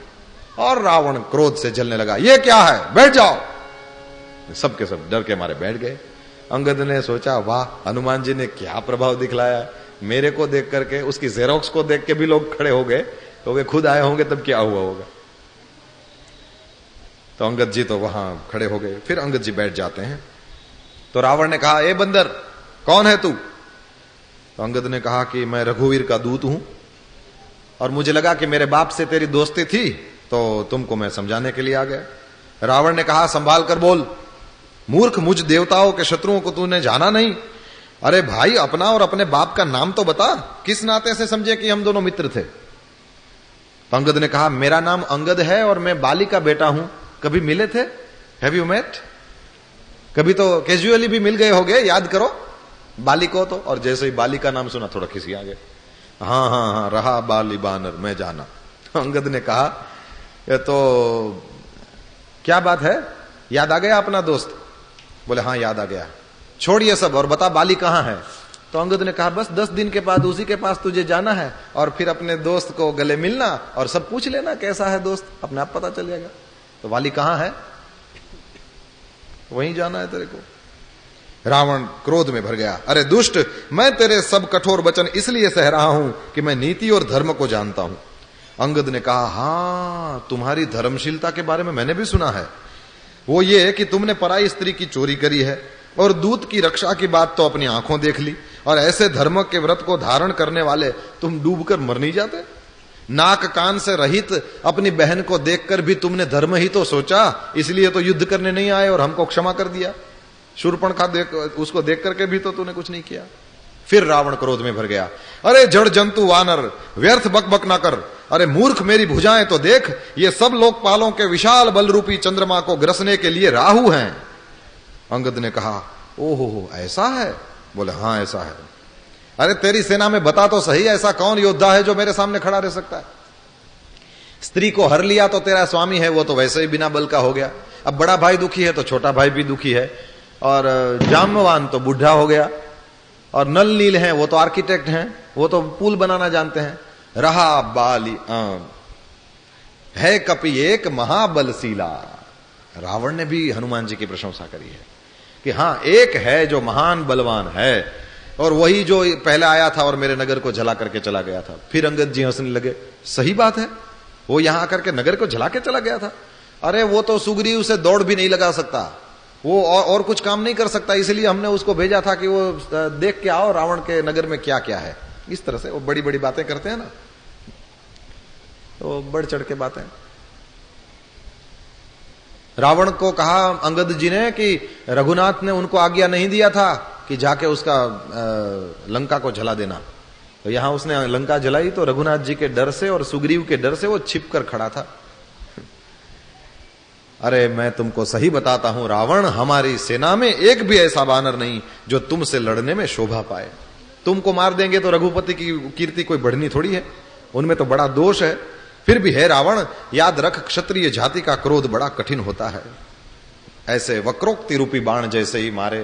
और रावण क्रोध से जलने लगा, ये क्या है, बैठ जाओ। सबके सब डर के मारे बैठ गए। अंगद ने सोचा, वाह, हनुमान जी ने क्या प्रभाव दिखलाया, मेरे को देख करके, उसकी जेरोक्स को देख के भी लोग खड़े हो गए, तो वे खुद आए होंगे तब क्या हुआ होगा। तो अंगद जी तो वहां खड़े हो गए। फिर अंगद जी बैठ जाते हैं। तो रावण ने कहा, ए बंदर, कौन है तू? तो अंगद ने कहा कि मैं रघुवीर का दूत हूं, और मुझे लगा कि मेरे बाप से तेरी दोस्ती थी, तो तुमको मैं समझाने के लिए आ गया। रावण ने कहा, संभाल कर बोल, मूर्ख, मुझ देवताओं के शत्रुओं को तूने जाना नहीं? अरे भाई, अपना और अपने बाप का नाम तो बता, किस नाते से समझे कि हम दोनों मित्र थे? तो अंगद ने कहा, मेरा नाम अंगद है और मैं बाली का बेटा हूं। कभी मिले थे? Have you met? कभी तो कैजुअली भी मिल गए होगे, याद करो बाली को तो। और जैसे ही बाली का नाम सुना थोड़ा खिसी आ गए। हाँ हाँ हाँ, रहा बाली बानर, मैं जाना। तो अंगद ने कहा, ये तो क्या बात है, याद आ गया अपना दोस्त? बोले, हाँ याद आ गया। छोड़ ये सब और बता बाली कहां है? तो अंगद ने कहा, बस 10 दिन के बाद उसी के पास तुझे जाना है, और फिर अपने दोस्त को गले मिलना और सब पूछ लेना कैसा है दोस्त, अपने आप पता चल जाएगा। तो बाली कहां है? वहीं जाना है तेरे को। रावण क्रोध में भर गया, अरे दुष्ट, मैं तेरे सब कठोर वचन इसलिए सह रहा हूं कि मैं नीति और धर्म को जानता हूं। अंगद ने कहा, हां, तुम्हारी धर्मशीलता के बारे में मैंने भी सुना है। वो ये कि तुमने पराई स्त्री की चोरी करी है, और दूत की रक्षा की बात तो अपनी आंखों देख ली, और ऐसे धर्म के व्रत को धारण करने वाले तुम डूबकर मर नहीं जाते? नाक कान से रहित अपनी बहन को देखकर भी तुमने धर्म ही तो सोचा, इसलिए तो युद्ध करने नहीं आए और हमको क्षमा कर दिया। शूर्पणखा उसको देख करके भी तो तूने कुछ नहीं किया। फिर रावण क्रोध में भर गया, अरे जड़ जंतु वानर, व्यर्थ बकबक ना कर। अरे मूर्ख, मेरी भुजाएं तो देख, ये सब लोकपालों के विशाल बल रूपी चंद्रमा को ग्रसने के लिए राहु हैं। अंगद ने कहा, ओहो, ऐसा है? बोले, हाँ ऐसा है। अरे तेरी सेना में बता तो सही, ऐसा कौन योद्धा है जो मेरे सामने खड़ा रह सकता है? स्त्री को हर लिया तो तेरा स्वामी है, वो तो वैसे ही बिना बल का हो गया। अब बड़ा भाई दुखी है तो छोटा भाई भी दुखी है, और जाम्बवान तो बुढ़ा हो गया, और नल नील हैं वो तो आर्किटेक्ट हैं, वो तो पुल बनाना जानते हैं। रहा बाली है कपि एक महाबलशीला। रावण ने भी हनुमान जी की प्रशंसा करी है कि हाँ, एक है जो महान बलवान है, और वही जो पहले आया था और मेरे नगर को जला करके चला गया था। फिर अंगद जी हंसने लगे, सही बात है, वो यहां आकर के नगर को जला के चला गया था। अरे वो तो सुग्रीव से दौड़ भी नहीं लगा सकता, वो और कुछ काम नहीं कर सकता, इसलिए हमने उसको भेजा था कि वो देख के आओ रावण के नगर में क्या क्या है। इस तरह से वो बड़ी बड़ी बातें करते हैं ना, तो बढ़ चढ़ के बातें। रावण को कहा अंगद जी ने कि रघुनाथ ने उनको आज्ञा नहीं दिया था कि जाके उसका लंका को जला देना, तो यहां उसने लंका जलाई तो रघुनाथ जी के डर से और सुग्रीव के डर से वो छिप कर खड़ा था। अरे मैं तुमको सही बताता हूं रावण, हमारी सेना में एक भी ऐसा वानर नहीं जो तुमसे लड़ने में शोभा पाए। तुमको मार देंगे तो रघुपति की कीर्ति कोई बढ़नी थोड़ी है, उनमें तो बड़ा दोष है। फिर भी है रावण, याद रख, क्षत्रिय जाति का क्रोध बड़ा कठिन होता है। ऐसे वक्रोक्ति रूपी बाण जैसे ही मारे,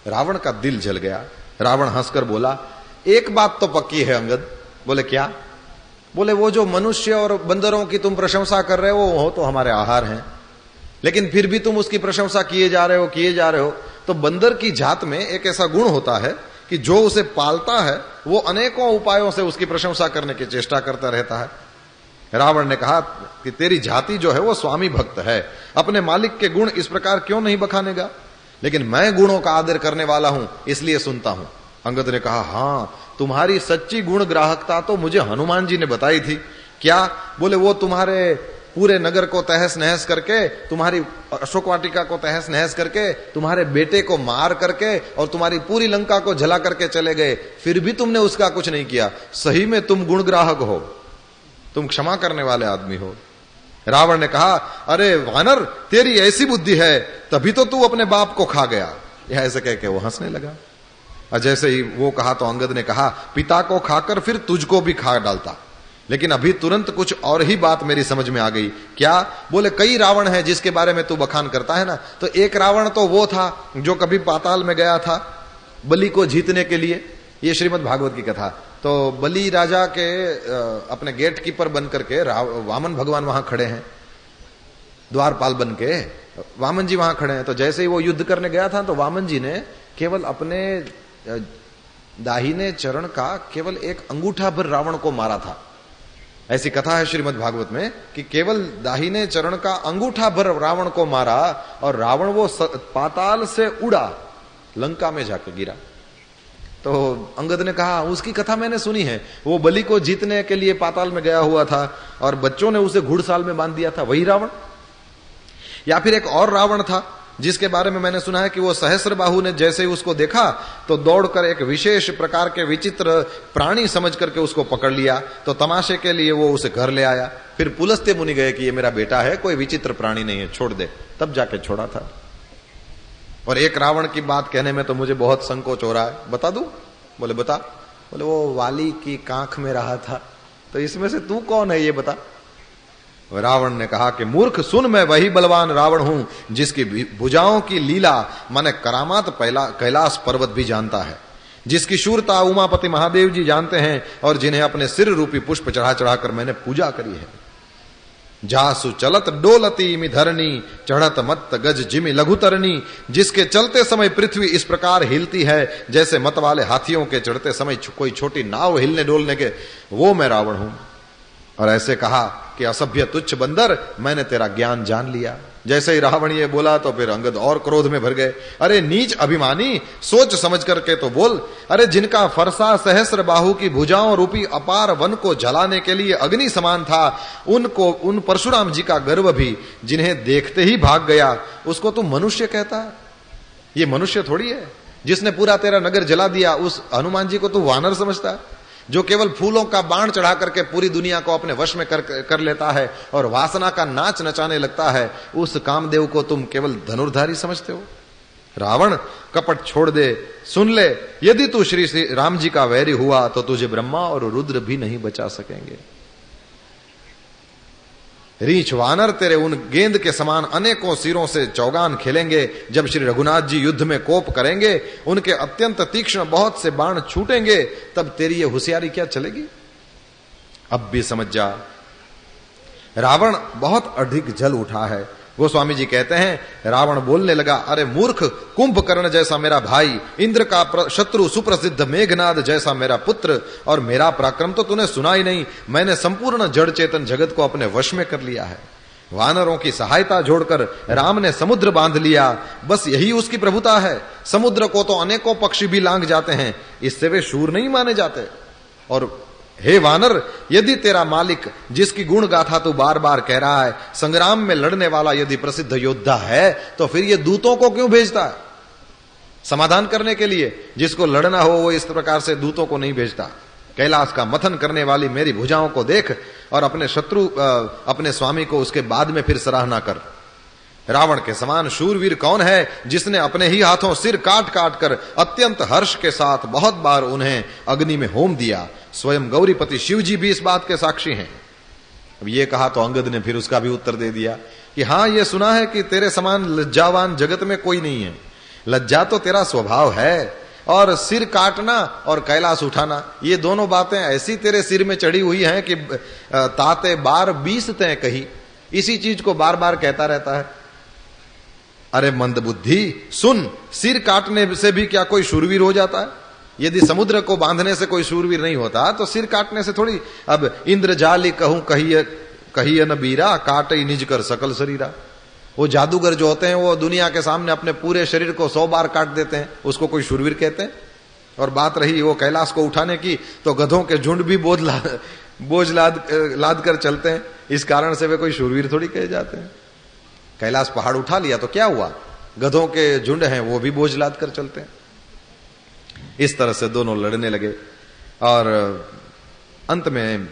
रावण का दिल जल गया। रावण हंसकर बोला, एक बात तो पक्की है अंगद। बोले क्या? बोले वो जो मनुष्य और बंदरों की तुम प्रशंसा कर रहे हो तो हमारे आहार हैं, लेकिन फिर भी तुम उसकी प्रशंसा किए जा रहे हो। तो बंदर की जात में एक ऐसा गुण होता है कि जो उसे पालता है वो अनेकों उपायों से उसकी प्रशंसा करने की चेष्टा करता रहता है। रावण ने कहा कि तेरी जाति जो है वो स्वामी भक्त है, अपने मालिक के गुण इस प्रकार क्यों नहीं बखानेगा? लेकिन मैं गुणों का आदर करने वाला हूं, इसलिए सुनता हूं। अंगद ने कहा, हाँ, तुम्हारी सच्ची गुण ग्राहकता तो मुझे हनुमान जी ने बताई थी। क्या? बोले वो तुम्हारे पूरे नगर को तहस नहस करके, तुम्हारी अशोक वाटिका को तहस नहस करके, तुम्हारे बेटे को मार करके और तुम्हारी पूरी लंका को जला करके चले गए, फिर भी तुमने उसका कुछ नहीं किया। सही में तुम गुण ग्राहक हो, तुम क्षमा करने वाले आदमी हो। रावण ने कहा, अरे वानर, तेरी ऐसी बुद्धि है तभी तो तू अपने बाप को खा गया। यह ऐसे कह के वो हंसने लगा। और जैसे ही वो कहा तो अंगद ने कहा, पिता को खाकर फिर तुझको भी खा डालता। लेकिन अभी तुरंत कुछ और ही बात मेरी समझ में आ गई। क्या? बोले कई रावण हैं जिसके बारे में तू बखान करता है ना। तो एक रावण तो वो था जो कभी पाताल में गया था बलि को जीतने के लिए। ये श्रीमद् भागवत की कथा। तो बलि राजा के अपने गेट कीपर बन करके वामन भगवान वहां खड़े हैं, द्वारपाल बन के वामन जी वहां खड़े हैं। तो जैसे ही वो युद्ध करने गया था तो वामन जी ने केवल अपने दाहिने चरण का केवल एक अंगूठा भर रावण को मारा था। ऐसी कथा है श्रीमद् भागवत में कि केवल दाहिने चरण का अंगूठा भर रावण को मारा और रावण वो पाताल से उड़ा, लंका में जाके गिरा। तो अंगद ने कहा उसकी कथा मैंने सुनी है, वो बलि को जीतने के लिए पाताल में गया हुआ था और बच्चों ने उसे घुड़साल में बांध दिया था, वही रावण। या फिर एक और रावण था जिसके बारे में मैंने सुना है कि वो सहस्त्रबाहु ने जैसे ही उसको देखा तो दौड़कर एक विशेष प्रकार के विचित्र प्राणी समझ करके उसको पकड़ लिया। तो तमाशे के लिए वो उसे घर ले आया। फिर पुलस्त्य मुनि गए कि ये मेरा बेटा है, कोई विचित्र प्राणी नहीं है, छोड़ दे। तब जाके छोड़ा था। और एक रावण की बात कहने में तो मुझे बहुत संकोच हो रहा है, बता दूं? बोले बता। बोले वो वाली की कांख में रहा था। तो इसमें से तू कौन है ये बता। रावण ने कहा कि मूर्ख सुन, मैं वही बलवान रावण हूं जिसकी भुजाओं की लीला माने करामात कैलाश पर्वत भी जानता है, जिसकी शूरता उमापति महादेव जी जानते हैं और जिन्हें अपने सिर रूपी पुष्प चढ़ा चढ़ाकर मैंने पूजा करी है। जासु चलत डोलती मि धरनी, चढ़त मत गज जिमि लघुतरनी, जिसके चलते समय पृथ्वी इस प्रकार हिलती है जैसे मत वाले हाथियों के चढ़ते समय कोई छोटी नाव हिलने डोलने के, वो मैं रावण हूं। और ऐसे कहा कि असभ्य तुच्छ बंदर, मैंने तेरा ज्ञान जान लिया। जैसे ही रावण ये बोला तो फिर अंगद और क्रोध में भर गए। अरे नीच अभिमानी, सोच समझ करके तो बोल। अरे जिनका फरसा सहस्र बाहु की भुजाओं रूपी अपार वन को जलाने के लिए अग्नि समान था, उनको उन परशुराम जी का गर्व भी जिन्हें देखते ही भाग गया, उसको तू मनुष्य कहता है? ये मनुष्य थोड़ी है। जिसने पूरा तेरा नगर जला दिया उस हनुमान जी को तू वानर समझता है, जो केवल फूलों का बाण चढ़ा करके पूरी दुनिया को अपने वश में कर लेता है और वासना का नाच नचाने लगता है, उस कामदेव को तुम केवल धनुर्धारी समझते हो। रावण, कपट छोड़ दे, सुन ले, यदि तू श्री राम जी का वैरी हुआ तो तुझे ब्रह्मा और रुद्र भी नहीं बचा सकेंगे। रीछ वानर तेरे उन गेंद के समान अनेकों सिरों से चौगान खेलेंगे। जब श्री रघुनाथ जी युद्ध में कोप करेंगे, उनके अत्यंत तीक्ष्ण बहुत से बाण छूटेंगे, तब तेरी ये होशियारी क्या चलेगी? अब भी समझ जा, रावण बहुत अधिक जल उठा है। गोस्वामी जी कहते हैं रावण बोलने लगा, अरे मूर्ख, कुंभकर्ण जैसा मेरा भाई, इंद्र का शत्रु सुप्रसिद्ध मेघनाद जैसा मेरा पुत्र, और मेरा पराक्रम तो तूने सुना ही नहीं। मैंने संपूर्ण जड़ चेतन जगत को अपने वश में कर लिया है। वानरों की सहायता जोड़कर राम ने समुद्र बांध लिया, बस यही उसकी प्रभुता है। समुद्र को तो अनेकों पक्षी भी लांघ जाते हैं, इससे वे शूर नहीं माने जाते। और हे वानर, यदि तेरा मालिक जिसकी गुण गाथा तू बार बार कह रहा है, संग्राम में लड़ने वाला यदि प्रसिद्ध योद्धा है, तो फिर ये दूतों को क्यों भेजता है समाधान करने के लिए? जिसको लड़ना हो वो इस प्रकार से दूतों को नहीं भेजता। कैलाश का मथन करने वाली मेरी भुजाओं को देख और अपने शत्रु अपने स्वामी को उसके बाद में फिर सराहना कर। रावण के समान शूरवीर कौन है जिसने अपने ही हाथों सिर काट काट कर अत्यंत हर्ष के साथ बहुत बार उन्हें अग्नि में होम दिया। स्वयं गौरीपति शिव जी भी इस बात के साक्षी हैं। अब ये कहा तो अंगद ने फिर उसका भी उत्तर दे दिया कि हाँ, ये सुना है कि तेरे समान लज्जावान जगत में कोई नहीं है। लज्जा तो तेरा स्वभाव है, और सिर काटना और कैलाश उठाना, ये दोनों बातें ऐसी तेरे सिर में चढ़ी हुई हैं कि ताते बार 20 तय कही, इसी चीज को बार बार कहता रहता है। अरे मंदबुद्धि, सुन, सिर काटने से भी क्या कोई शूरवीर हो जाता है? यदि समुद्र को बांधने से कोई शूरवीर नहीं होता तो सिर काटने से थोड़ी। अब इंद्र जाली कहूं कहिए न बीरा, काटे निज कर सकल शरीरा। वो जादूगर जो होते हैं वो दुनिया के सामने अपने पूरे शरीर को 100 बार काट देते हैं, उसको कोई शूरवीर कहते हैं? और बात रही वो कैलाश को उठाने की, तो गधों के झुंड भी बोझ लाद कर चलते हैं, इस कारण से वे कोई शूरवीर थोड़ी कहे जाते हैं। कैलाश पहाड़ उठा लिया तो क्या हुआ, गधों के झुंड हैं वो भी बोझ लाद कर चलते हैं। इस तरह से दोनों लड़ने लगे और अंत में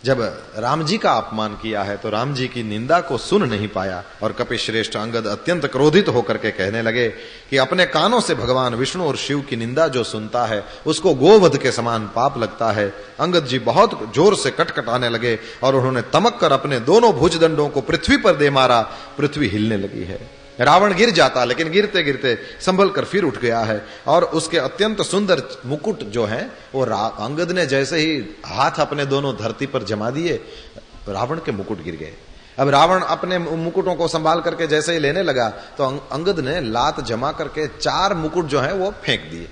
जब राम जी का अपमान किया है तो राम जी की निंदा को सुन नहीं पाया और कपिश्रेष्ठ अंगद अत्यंत क्रोधित होकर के कहने लगे कि अपने कानों से भगवान विष्णु और शिव की निंदा जो सुनता है उसको गोवध के समान पाप लगता है। अंगद जी बहुत जोर से कटकटाने लगे और उन्होंने तमक कर अपने दोनों भुजदंडों को पृथ्वी पर दे मारा। पृथ्वी हिलने लगी है। रावण गिर जाता, लेकिन गिरते गिरते संभल कर फिर उठ गया है और उसके अत्यंत सुंदर मुकुट जो है वो अंगद ने जैसे ही हाथ अपने दोनों धरती पर जमा दिए, रावण के मुकुट गिर गए। अब रावण अपने मुकुटों को संभाल करके जैसे ही लेने लगा तो अंगद ने लात जमा करके 4 मुकुट जो है वो फेंक दिए।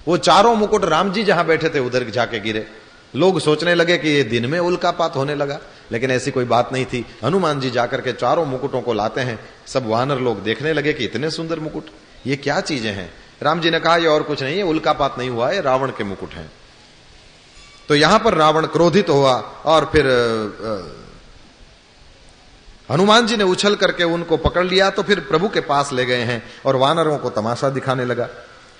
वो चारों मुकुट राम जी जहां बैठे थे उधर जाके गिरे। लोग सोचने लगे कि ये दिन में उल्कापात होने लगा, लेकिन ऐसी कोई बात नहीं थी। हनुमान जी जाकर के चारों मुकुटों को लाते हैं। सब वानर लोग देखने लगे कि इतने सुंदर मुकुट, ये क्या चीजें हैं। राम जी ने कहा ये और कुछ नहीं है, उल्कापात नहीं हुआ है, रावण के मुकुट हैं। तो यहां पर रावण क्रोधित हुआ और फिर हनुमान जी ने उछल करके उनको पकड़ लिया। तो फिर प्रभु के पास ले गए हैं और वानरों को तमाशा दिखाने लगा।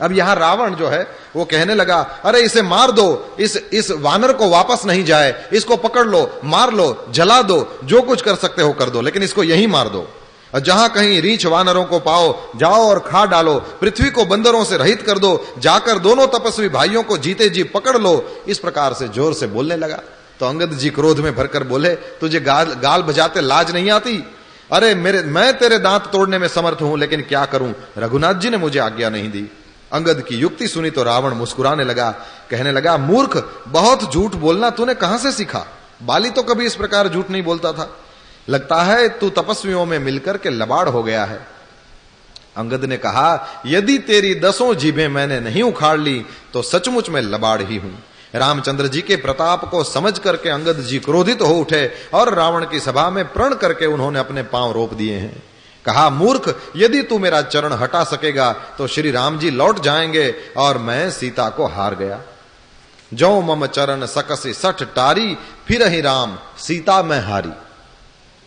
अब यहां रावण जो है वो कहने लगा, अरे इसे मार दो, इस वानर को वापस नहीं जाए, इसको पकड़ लो, मार लो, जला दो, जो कुछ कर सकते हो कर दो, लेकिन इसको यहीं मार दो। और जहां कहीं रीछ वानरों को पाओ जाओ और खा डालो, पृथ्वी को बंदरों से रहित कर दो, जाकर दोनों तपस्वी भाइयों को जीते जी पकड़ लो। इस प्रकार से जोर से बोलने लगा। तो अंगद जी क्रोध में भरकर बोले, तुझे गाल बजाते लाज नहीं आती? अरे मैं तेरे दांत तोड़ने में समर्थ हूं, लेकिन क्या करूं, रघुनाथ जी ने मुझे आज्ञा नहीं दी। अंगद की युक्ति सुनी तो रावण मुस्कुराने लगा, कहने लगा, मूर्ख, बहुत झूठ बोलना तूने कहां से सीखा? बाली तो कभी इस प्रकार झूठ नहीं बोलता था। लगता है तू तपस्वियों में मिलकर के लबाड़ हो गया है। अंगद ने कहा, यदि तेरी 10 जीभें मैंने नहीं उखाड़ ली तो सचमुच मैं लबाड़ ही हूं। रामचंद्र जी के प्रताप को समझ करके अंगद जी क्रोधित हो उठे और रावण की सभा में प्रण करके उन्होंने अपने पांव रोप दिए हैं। कहा, मूर्ख, यदि तू मेरा चरण हटा सकेगा तो श्री राम जी लौट जाएंगे और मैं सीता को हार गया। जो मम चरण सकसी 60 टारी, फिर ही राम सीता मैं हारी।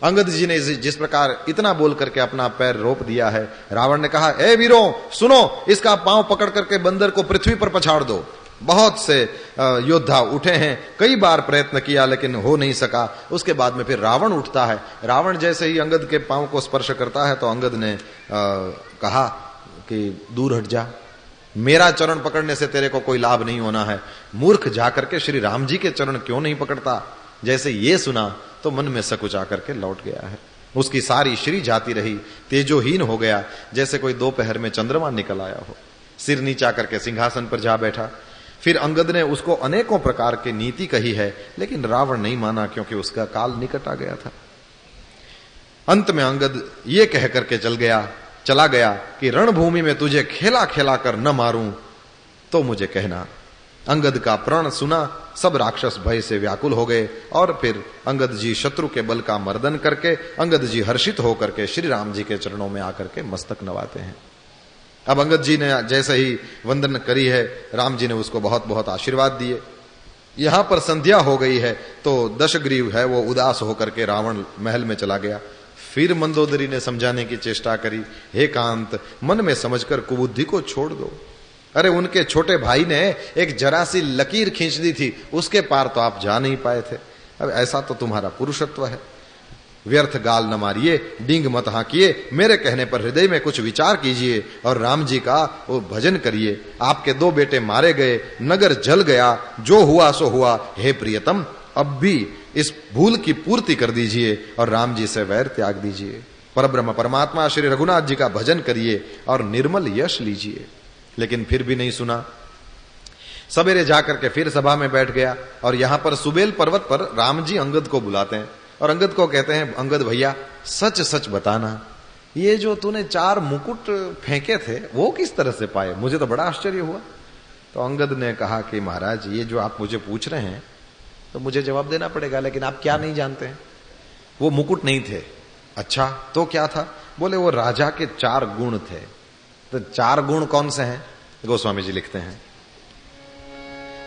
अंगद जी ने जिस प्रकार इतना बोल करके अपना पैर रोप दिया है, रावण ने कहा, ए वीरों सुनो, इसका पांव पकड़ करके बंदर को पृथ्वी पर पछाड़ दो। बहुत से योद्धा उठे हैं, कई बार प्रयत्न किया लेकिन हो नहीं सका। उसके बाद में फिर रावण उठता है। रावण जैसे ही अंगद के पांव को स्पर्श करता है तो अंगद ने कहा कि दूर हट जा, मेरा चरण पकड़ने से तेरे को कोई लाभ नहीं होना है। मूर्ख, जाकर के श्री राम जी के चरण क्यों नहीं पकड़ता? जैसे ये सुना तो मन में सकुचा करके लौट गया है। उसकी सारी श्री जाती रही, तेजोहीन हो गया, जैसे कोई दोपहर में चंद्रमा निकल आया हो। सिर नीचा करके सिंहासन पर जा बैठा। फिर अंगद ने उसको अनेकों प्रकार की नीति कही है, लेकिन रावण नहीं माना, क्योंकि उसका काल निकट आ गया था। अंत में अंगद ये कह करके चला गया कि रणभूमि में तुझे खेला खेला कर न मारूं तो मुझे कहना। अंगद का प्रण सुना सब राक्षस भय से व्याकुल हो गए और फिर अंगद जी शत्रु के बल का मर्दन करके अंगद जी हर्षित होकर के श्री राम जी के चरणों में आकर के मस्तक नवाते हैं। अब अंगद जी ने जैसे ही वंदन करी है, राम जी ने उसको बहुत बहुत आशीर्वाद दिए। यहां पर संध्या हो गई है तो दशग्रीव है वो उदास होकर के रावण महल में चला गया। फिर मंदोदरी ने समझाने की चेष्टा करी, हे कांत, मन में समझकर कुबुद्धि को छोड़ दो। अरे उनके छोटे भाई ने एक जरा सी लकीर खींच दी थी, उसके पार तो आप जा नहीं पाए थे। अब ऐसा तो तुम्हारा पुरुषत्व है। व्यर्थ गाल न मारिए, डींग मत हाकिए, मेरे कहने पर हृदय में कुछ विचार कीजिए और राम जी का वो भजन करिए। आपके 2 बेटे मारे गए, नगर जल गया, जो हुआ सो हुआ। हे प्रियतम, अब भी इस भूल की पूर्ति कर दीजिए और राम जी से वैर त्याग दीजिए। परब्रह्म परमात्मा श्री रघुनाथ जी का भजन करिए और निर्मल यश लीजिए। लेकिन फिर भी नहीं सुना। सवेरे जाकर के फिर सभा में बैठ गया और यहां पर सुबेल पर्वत पर राम जी अंगद को बुलाते हैं और अंगद को कहते हैं, अंगद भैया सच सच बताना, ये जो तूने 4 मुकुट फेंके थे वो किस तरह से पाए? मुझे तो बड़ा आश्चर्य हुआ। तो अंगद ने कहा कि महाराज, ये जो आप मुझे पूछ रहे हैं तो मुझे जवाब देना पड़ेगा, लेकिन आप क्या नहीं जानते हैं? वो मुकुट नहीं थे। अच्छा, तो क्या था? बोले वो राजा के 4 गुण थे। तो 4 गुण कौन से हैं? गोस्वामी जी लिखते हैं,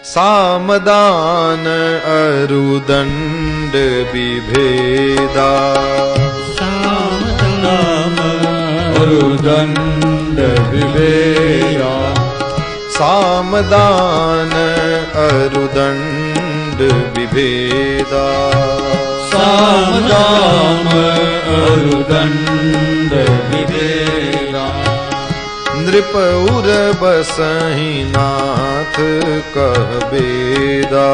सामदान अरुदंड विभेदा, सामदान अरुदंड विभेदा, सामदान अरुदंड दंड विभेदा। साम दाम और दंड विभेदा। नृप उर बसहि नाथ कह बेदा।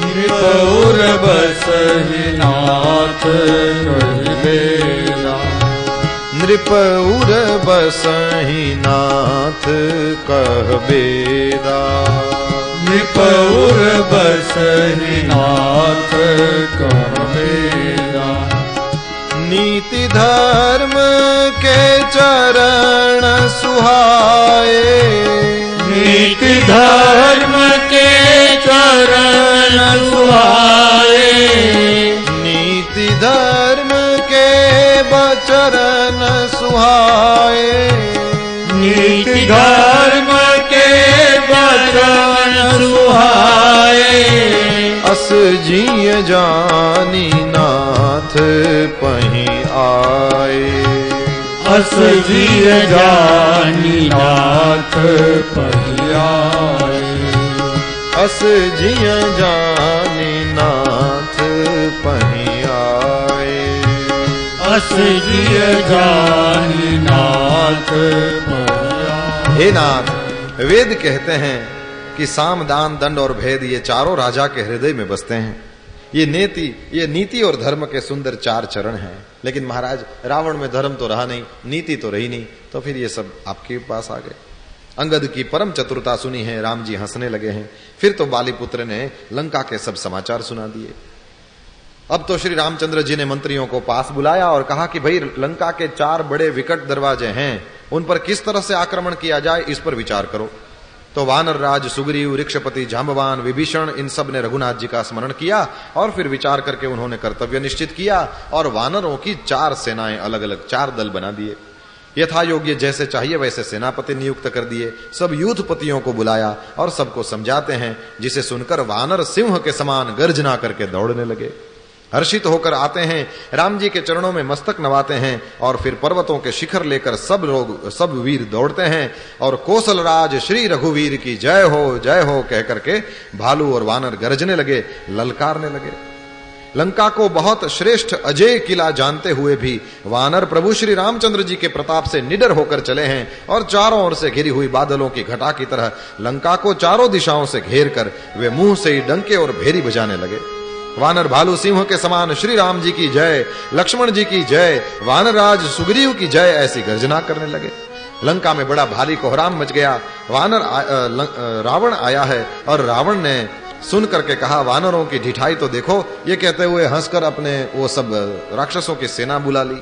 नृप उर बसहि नाथ कह बेदा। नृप उर बसहि नाथ कह बेदा। नृप उर बसहि नाथ कह बेदा। नीति धर्म के चरण सुहाए। नीति धर्म के चरण सुहाए। नीति धर्म के बचरण सुहाए। नीति धर्म के बचन सुहाए। अस जिय जानी नाथ पहि आए। अस जिय जानी नाथ पहि आए। अस जिय जानी नाथ पहि आए। अस जिय जानी नाथ पहि आए। हे नाथ, वेद कहते हैं कि साम दान दंड और भेद ये चारों राजा के हृदय में बसते हैं। ये नीति और धर्म के सुंदर चार चरण हैं। लेकिन महाराज, रावण में धर्म तो रहा नहीं, नीति तो रही नहीं, तो फिर ये सब आपके पास आ गए। अंगद की परम चतुरता सुनी है, राम जी हंसने लगे हैं। फिर तो बालीपुत्र ने लंका के सब समाचार सुना दिए। अब तो श्री रामचंद्र जी ने मंत्रियों को पास बुलाया और कहा कि भाई, लंका के 4 बड़े विकट दरवाजे हैं, उन पर किस तरह से आक्रमण किया जाए, इस पर विचार करो। तो वानर राज सुग्रीव, ऋक्षपति, जांबवान, विभीषण, इन सब ने रघुनाथ जी का स्मरण किया और फिर विचार करके उन्होंने कर्तव्य निश्चित किया और वानरों की 4 सेनाएं अलग अलग 4 दल बना दिए। यथा योग्य जैसे चाहिए वैसे सेनापति नियुक्त कर दिए। सब यूथपतियों को बुलाया और सबको समझाते हैं, जिसे सुनकर वानर सिंह के समान गर्जना करके दौड़ने लगे। हर्षित होकर आते हैं, राम जी के चरणों में मस्तक नवाते हैं और फिर पर्वतों के शिखर लेकर सब वीर दौड़ते हैं और कौशल राज श्री रघुवीर की जय हो कह करके भालू और वानर गरजने लगे, ललकारने लगे। लंका को बहुत श्रेष्ठ अजय किला जानते हुए भी वानर प्रभु श्री रामचंद्र जी के प्रताप से निडर होकर चले हैं और चारों ओर से घिरी हुई बादलों की घटा की तरह लंका को चारों दिशाओं से घेर कर वे मुंह से ही डंके और भेरी बजाने लगे। वानर भालू सिंह के समान श्री राम जी की जय, लक्ष्मण जी की जय, वानर राज सुग्रीव की जय ऐसी गर्जना करने लगे। लंका में बड़ा भारी कोहराम मच गया। रावण आया है और रावण ने सुन करके कहा, वानरों की ढिठाई तो देखो। ये कहते हुए हंसकर अपने वो सब राक्षसों की सेना बुला ली।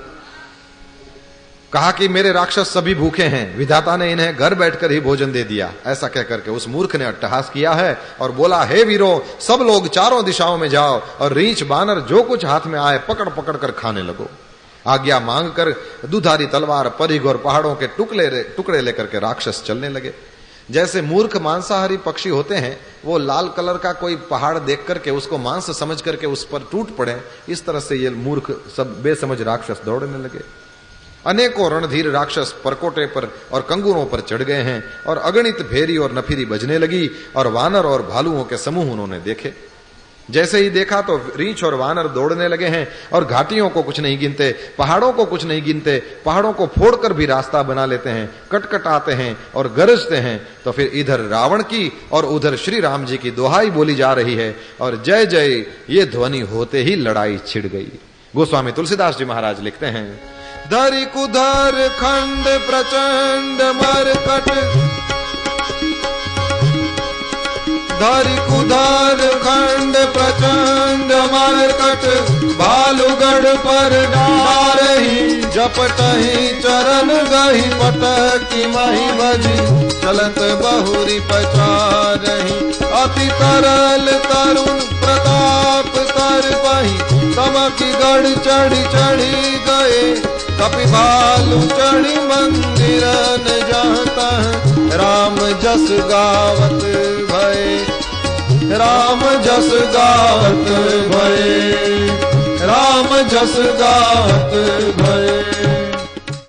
कहा कि मेरे राक्षस सभी भूखे हैं, विधाता ने इन्हें घर बैठकर ही भोजन दे दिया। ऐसा कहकर के उस मूर्ख ने अट्टहास किया है और बोला, हे वीरों, सब लोग चारों दिशाओं में जाओ और रीछ बानर जो कुछ हाथ में आए पकड़ पकड़ कर खाने लगो। आज्ञा मांग कर दुधारी तलवार, परिघ और पहाड़ों के टुकड़े लेकर के राक्षस चलने लगे। जैसे मूर्ख मांसाहारी पक्षी होते हैं, वो लाल कलर का कोई पहाड़ देख करके उसको मांस समझ करके उस पर टूट पड़े, इस तरह से ये मूर्ख सब बेसमझ राक्षस दौड़ने लगे। अनेकों रणधीर राक्षस परकोटे पर और कंगूरों पर चढ़ गए हैं और अगणित भेरी और नफीरी बजने लगी और वानर और भालुओं के समूह उन्होंने देखे। जैसे ही देखा तो रीछ और वानर दौड़ने लगे हैं और घाटियों को कुछ नहीं गिनते, पहाड़ों को कुछ नहीं गिनते, पहाड़ों को फोड़कर भी रास्ता बना लेते हैं, कटकटाते हैं और गरजते हैं। तो फिर इधर रावण की और उधर श्री राम जी की दोहाई बोली जा रही है और जय जय ये ध्वनि होते ही लड़ाई छिड़ गई। गोस्वामी तुलसीदास जी महाराज लिखते हैं, धरि कुधर खंड प्रचंड मरकट, धरि कुधर खंड प्रचंड मरकट, भालुगढ़ पर डारही जपटही चरण गही पटकी मही बजी, चलत बहुरी पचारही अति तरल तरुण प्रताप तर बही, तमकी गढ़ चढ़ी चढ़ी गए कपि भालू चढ़ी मंदिर न जाता, राम जस गावत भय, राम जस गावत भय, राम जस गावत भय।